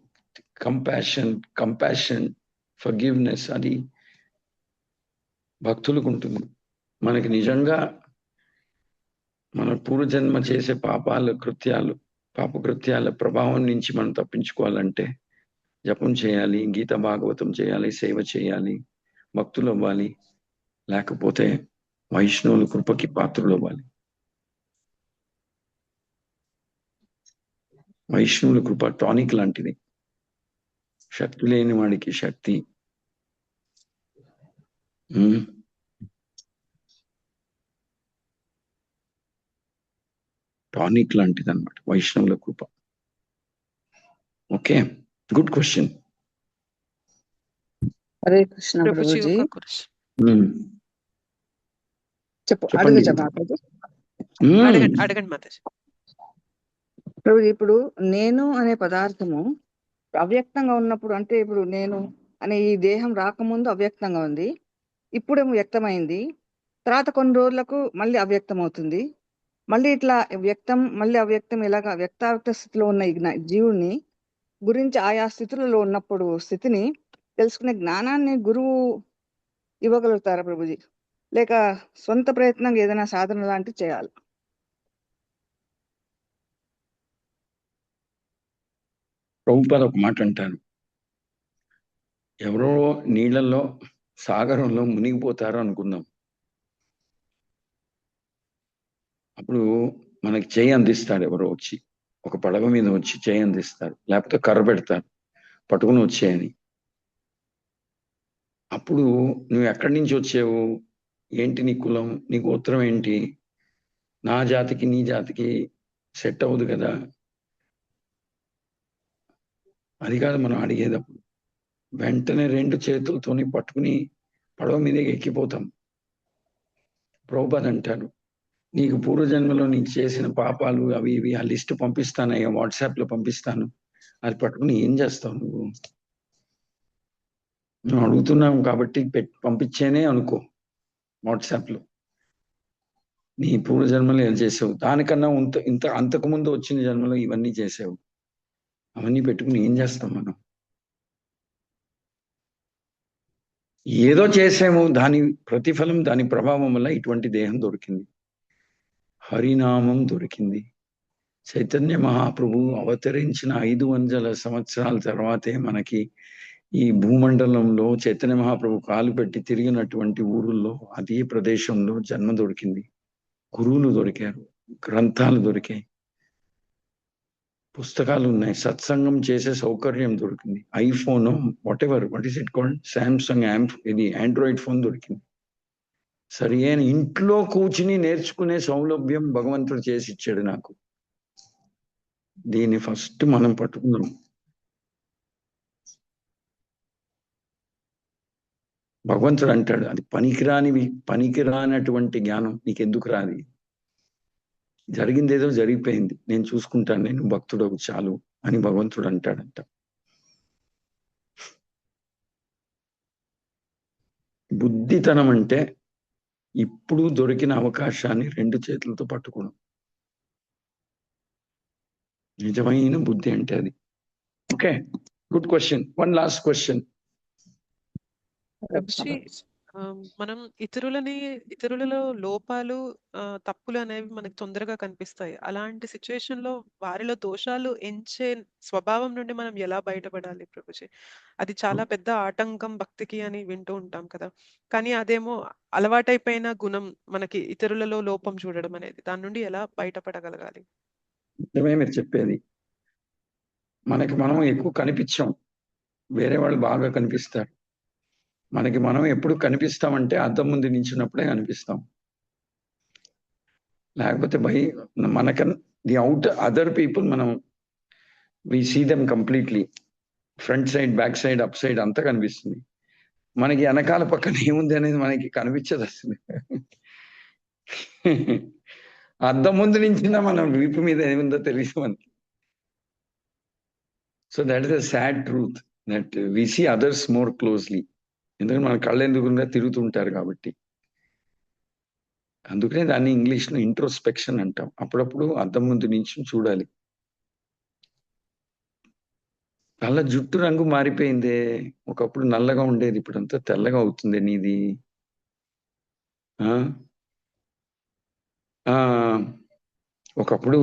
compassion, forgiveness, అది భక్తులకు ఉంటుంది. మనకి నిజంగా మన పూర్వజన్మ చేసే పాపకృత్యాల ప్రభావం నుంచి మనం తప్పించుకోవాలంటే జపం చేయాలి, గీత భాగవతం చేయాలి, సేవ చేయాలి, భక్తులు అవ్వాలి, లేకపోతే వైష్ణవుల కృపకి పాత్రలు అవ్వాలి. వైష్ణవుల కృప టానిక్ లాంటిది, శక్తి లేని వాడికి శక్తి. టానిక్ లాంటిది అన్నమాట వైష్ణవుల కృప. Okay, good question. Hare Krishna ప్రభుజీ. చెప్పండి. అడగండి మాతాజీ. ప్రభుజీ, ఇప్పుడు నేను అనే పదార్థము అవ్యక్తంగా ఉన్నప్పుడు, అంటే ఇప్పుడు నేను అనే ఈ దేహం రాకముందు అవ్యక్తంగా ఉంది, ఇప్పుడేమో వ్యక్తమైంది, తర్వాత కొన్ని రోజులకు మళ్ళీ అవ్యక్తం అవుతుంది, మళ్ళీ ఇట్లా వ్యక్తం మళ్ళీ అవ్యక్తం, ఇలాగా వ్యక్తావ్యక్త స్థితిలో ఉన్న ఈ జీవుని గురించి ఆయా స్థితులలో ఉన్నప్పుడు స్థితిని తెలుసుకునే జ్ఞానాన్ని గురువు ఇవ్వగలుగుతారా ప్రభుజీ, లేక సొంత ప్రయత్నంగా ఏదైనా సాధన లాంటివి చేయాలి? ప్రభుపాద ఒక మాట అంటారు, ఎవరో నీళ్ళల్లో సాగరంలో మునిగిపోతారు అనుకుందాం. అప్పుడు మనకి చేయి అందిస్తాడు ఎవరో వచ్చి, ఒక పడవ మీద వచ్చి చేయి అందిస్తారు, లేకపోతే కర్ర పెడతారు, పట్టుకుని వచ్చేయని. అప్పుడు నువ్వు ఎక్కడి నుంచి వచ్చావు, ఏంటి నీ కులం, నీ గోత్రం ఏంటి, నా జాతికి నీ జాతికి సెట్ అవ్వదు కదా. అది కాదు మనం అడిగేటప్పుడు, వెంటనే రెండు చేతులతోని పట్టుకుని పడవ మీద ఎక్కిపోతాం. ప్రభుపాద అంటారు, నీకు పూర్వజన్మలో నీకు చేసిన పాపాలు అవి ఇవి ఆ లిస్ట్ పంపిస్తానయ్యా, వాట్సాప్లో పంపిస్తాను, అది పట్టుకుని ఏం చేస్తావు నువ్వు అడుగుతున్నావు కాబట్టి పంపించేనే అనుకో. వాట్సాప్లో నీ పూర్వజన్మలో ఏం చేసావు, దానికన్నా అంతకుముందు వచ్చిన జన్మలో ఇవన్నీ చేసావు, అవన్నీ పెట్టుకుని ఏం చేస్తాం మనం? ఏదో చేసాము, దాని ప్రతిఫలం, దాని ప్రభావం వల్ల ఇటువంటి దేహం దొరికింది, హరినామం దొరికింది. చైతన్య మహాప్రభు అవతరించిన 500 సంవత్సరాల తర్వాతే మనకి ఈ భూమండలంలో చైతన్య మహాప్రభు కాలు పెట్టి తిరిగినటువంటి ఊరుల్లో అదే ప్రదేశంలో జన్మ దొరికింది, గురువులు దొరికారు, గ్రంథాలు దొరికాయి, పుస్తకాలు ఉన్నాయి, సత్సంగం చేసే సౌకర్యం దొరికింది, iPhone what is it called, Samsung ఇది ఆండ్రాయిడ్ ఫోన్ దొరికింది. సరి అయిన ఇంట్లో కూర్చుని నేర్చుకునే సౌలభ్యం భగవంతుడు చేసి ఇచ్చాడు నాకు. దీన్ని ఫస్ట్ మనం పట్టుకుందాం. భగవంతుడు అంటాడు, అది పనికిరానటువంటి జ్ఞానం నీకెందుకు రాది, జరిగింది ఏదో జరిగిపోయింది, నేను చూసుకుంటాను, నేను భక్తుడవు చాలు అని భగవంతుడు అంటాడంట. బుద్ధితనం అంటే ఇప్పుడు దొరికిన అవకాశాన్ని 2 చేతులతో పట్టుకోవడం. నిజమైన బుద్ధి అంటే అది. Okay, good question. One last question. Prabhuji, మనం ఇతరులలో లోపాలు, తప్పులు అనేవి మనకు తొందరగా కనిపిస్తాయి. అలాంటి సిచ్యువేషన్ లో వారిలో దోషాలు ఎంచే స్వభావం నుండి మనం ఎలా బయటపడాలి ప్రభుజీ? అది చాలా పెద్ద ఆటంకం భక్తికి అని వింటూ ఉంటాం కదా, కానీ అదేమో అలవాటైపోయిన గుణం మనకి, ఇతరులలో లోపం చూడడం అనేది. దాని నుండి ఎలా బయటపడగలగాలి? మీరు చెప్పేది, మనకి మనం ఎక్కువ కనిపించాం, వేరే వాళ్ళు బాగా కనిపిస్తారు. మనకి మనం ఎప్పుడు కనిపిస్తామంటే అద్దం ముందు నించున్నప్పుడే కనిపిస్తాం, లేకపోతే ది అదర్ పీపుల్ మనం we see them completely, front side, back side, up side అంతా కనిపిస్తుంది. మనకి వెనకాల పక్కన ఏముంది అనేది మనకి కనిపించదు అసలు. అద్దం ముందు నించినా మనం వీపు మీద ఏముందో తెలియదు మనకి. So that is a sad truth, that we see others more closely. ఎందుకంటే మన కళ్ళు ఎందుకుగా తిరుగుతుంటారు కాబట్టి. అందుకనే దాన్ని ఇంగ్లీష్లో ఇంట్రోస్పెక్షన్ అంటాం. అప్పుడప్పుడు అద్దం ముందు నుంచి చూడాలి. అలా జుట్టు రంగు మారిపోయిందే, ఒకప్పుడు నల్లగా ఉండేది, ఇప్పుడు అంతా తెల్లగా అవుతుంది నీది. ఒకప్పుడు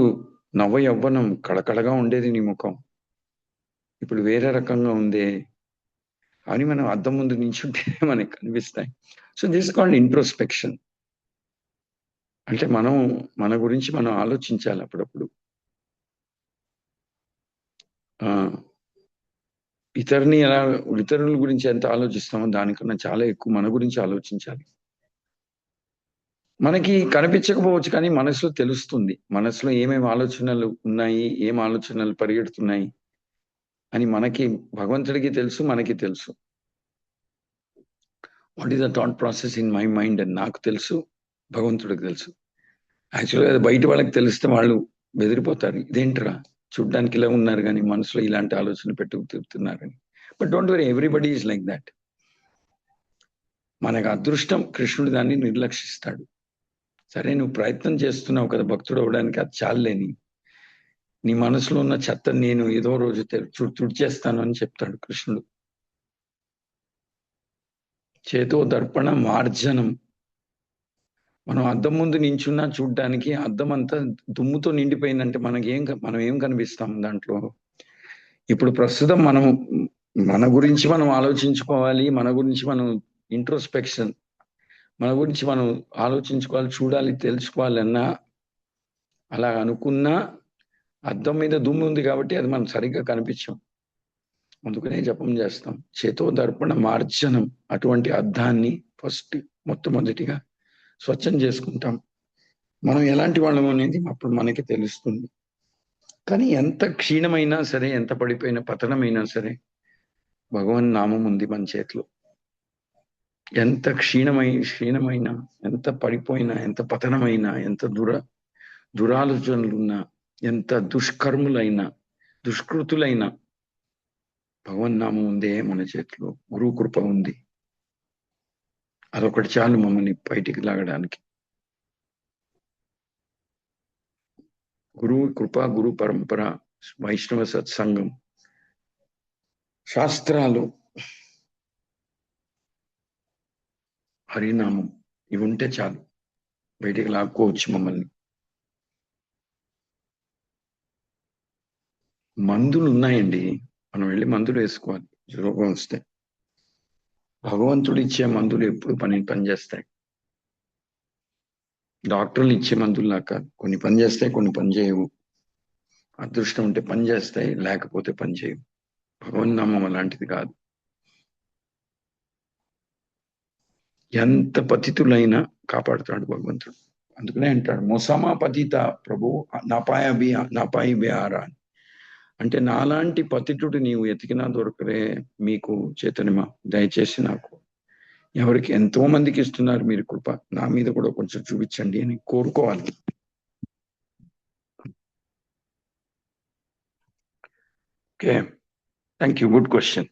నవ్వ యవ్వనం కళకళగా ఉండేది నీ ముఖం, ఇప్పుడు వేరే రకంగా ఉందే అని మనం అద్దం ముందు నించుంటే మనకి కనిపిస్తాయి. So this called introspection. అంటే మన గురించి మనం ఆలోచించాలి అప్పుడప్పుడు. ఇతరుల గురించి ఎంత ఆలోచిస్తామో దానికన్నా చాలా ఎక్కువ మన గురించి ఆలోచించాలి. మనకి కనిపించకపోవచ్చు, కానీ మనసులో తెలుస్తుంది, మనసులో ఏమేమి ఆలోచనలు ఉన్నాయి, ఏం ఆలోచనలు పరిగెడుతున్నాయి అని మనకి, భగవంతుడికి తెలుసు, మనకి తెలుసు. What is the thought process in my mind అని నాకు తెలుసు, భగవంతుడికి తెలుసు. యాక్చువల్గా అది బయట వాళ్ళకి తెలిస్తే వాళ్ళు బెదిరిపోతారు, ఇదేంట్రా చూడ్డానికి ఇలా ఉన్నారు కానీ మనసులో ఇలాంటి ఆలోచన పెట్టుకు తిరుగుతున్నారని. But don't worry, everybody is like that. మనకు అదృష్టం, కృష్ణుడు దాన్ని నిర్లక్షిస్తాడు. సరే, నువ్వు ప్రయత్నం చేస్తున్నావు కదా భక్తుడు అవడానికి, అది చాలేని నీ మనసులో ఉన్న చెత్త నేను ఏదో రోజు తుడిచేస్తాను అని చెప్తాడు కృష్ణుడు. చేతో దర్పణ మార్జనం. మనం అద్దం ముందు నించున్నా చూడ్డానికి అద్దం అంతా దుమ్ముతో నిండిపోయిందంటే మనం ఏం కనిపిస్తాం దాంట్లో? ఇప్పుడు ప్రస్తుతం మన గురించి మనం ఆలోచించుకోవాలి, మన గురించి మనం ఇంట్రోస్పెక్షన్, మన గురించి మనం ఆలోచించుకోవాలి, చూడాలి, తెలుసుకోవాలన్నా అలా అనుకున్నా అద్దం మీద దుమ్ము ఉంది కాబట్టి అది మనం సరిగ్గా కనిపించాం. అందుకనే జపం చేస్తాం, చేతో దర్పణ మార్జనం. అటువంటి అద్దాన్ని ఫస్ట్ మొట్టమొదటిగా స్వచ్ఛం చేసుకుంటాం. మనం ఎలాంటి వాళ్ళం అనేది అప్పుడు మనకి తెలుస్తుంది. కానీ ఎంత క్షీణమైనా సరే, ఎంత పడిపోయిన పతనమైనా సరే, భగవన్ నామం ఉంది మన చేతిలో. ఎంత క్షీణమైనా, ఎంత పడిపోయినా, ఎంత పతనమైనా, ఎంత దురాలోచనలున్నా, ఎంత దుష్కర్ములైనా, దుష్కృతులైనా, భగవన్ నామం ఉందే మన చేతిలో. గురువు కృప ఉంది, అదొకటి చాలు మమ్మల్ని బయటికి లాగడానికి. గురువు కృప, గురు పరంపర, వైష్ణవ సత్సంగం, శాస్త్రాలు, హరినామం ఇవి ఉంటే చాలు, బయటికి లాక్కోవచ్చు మమ్మల్ని. మందులు ఉన్నాయండి, మనం వెళ్ళి మందులు వేసుకోవాలి రోగం వస్తే. భగవంతుడు ఇచ్చే మందులు ఎప్పుడు పనిచేస్తాయి. డాక్టర్లు ఇచ్చే మందులు కాదు, కొన్ని పని చేస్తాయి, కొన్ని పని చేయవు. అదృష్టం ఉంటే పని చేస్తాయి, లేకపోతే పని చేయవు. భగవన్నామం అలాంటిది కాదు. ఎంత పతితులైనా కాపాడుతాడు భగవంతుడు. అందుకనే అంటాడు మొసమా పతిత ప్రభు నాపాయి బిహారా. అంటే నాలాంటి పతితుడు నీవు ఎతికినా దొరకరే మీకు చైతన్యమా, దయచేసి నాకు ఎవరికి ఎంతో మందికి ఇస్తున్నారు మీరు కృప, నా మీద కూడా కొంచెం చూపించండి అని కోరుకోవాలి. Okay, thank you, good question.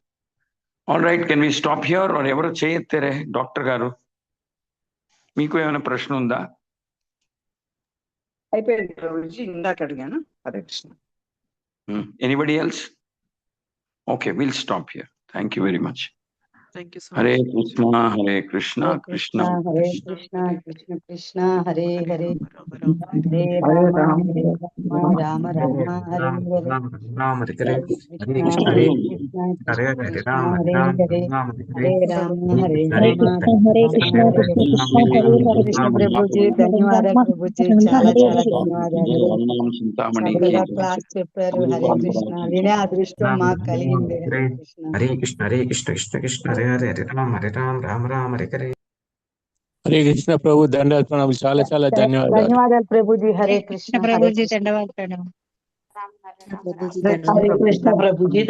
All right, can we stop here? Or ఎవరు చేయెత్తారే? డాక్టర్ గారు మీకు ఏమైనా ప్రశ్న ఉందా? అయిపోయింది ప్రభుజీ, ఇందాక అడిగాను. Hare Krishna. Anybody else? Okay, will stop here. Thank you very much. Thank you so Hare much. Krishna Hare Krishna Krishna Hare Krishna Krishna Krishna Hare Hare Rama Rama Hare Hare Rama Rama Hare Rama Rama Rama Hare Hare Hare Krishna Hare Krishna Krishna Krishna Hare Hare Hare Rama Hare Rama Hare Krishna Krishna Krishna Hare Hare. Krishna Prabhuji, ధన్యవాదాలు ప్రభుజీ, చాలా చాలా ధన్యవాదాలు. చింతామణి చక్కగా క్లాస్ చెప్పారు. హరే కృష్ణ, వినే అదృష్టం మాకు కలిగింది. హరే కృష్ణ. హరే కృష్ణ హరే కృష్ణ కృష్ణ కృష్ణ హరే హరే హరే రామ రామ రామ హరే హరే. హరే కృష్ణ ప్రభు, దండాలు ప్రణామాలు, చాలా చాలా ధన్యవాదాలు. ధన్యవాదాలు ప్రభుజీ. హరే కృష్ణ ప్రభుజీ ధన్యవాదాలు. హరే కృష్ణ ప్రభుజీ.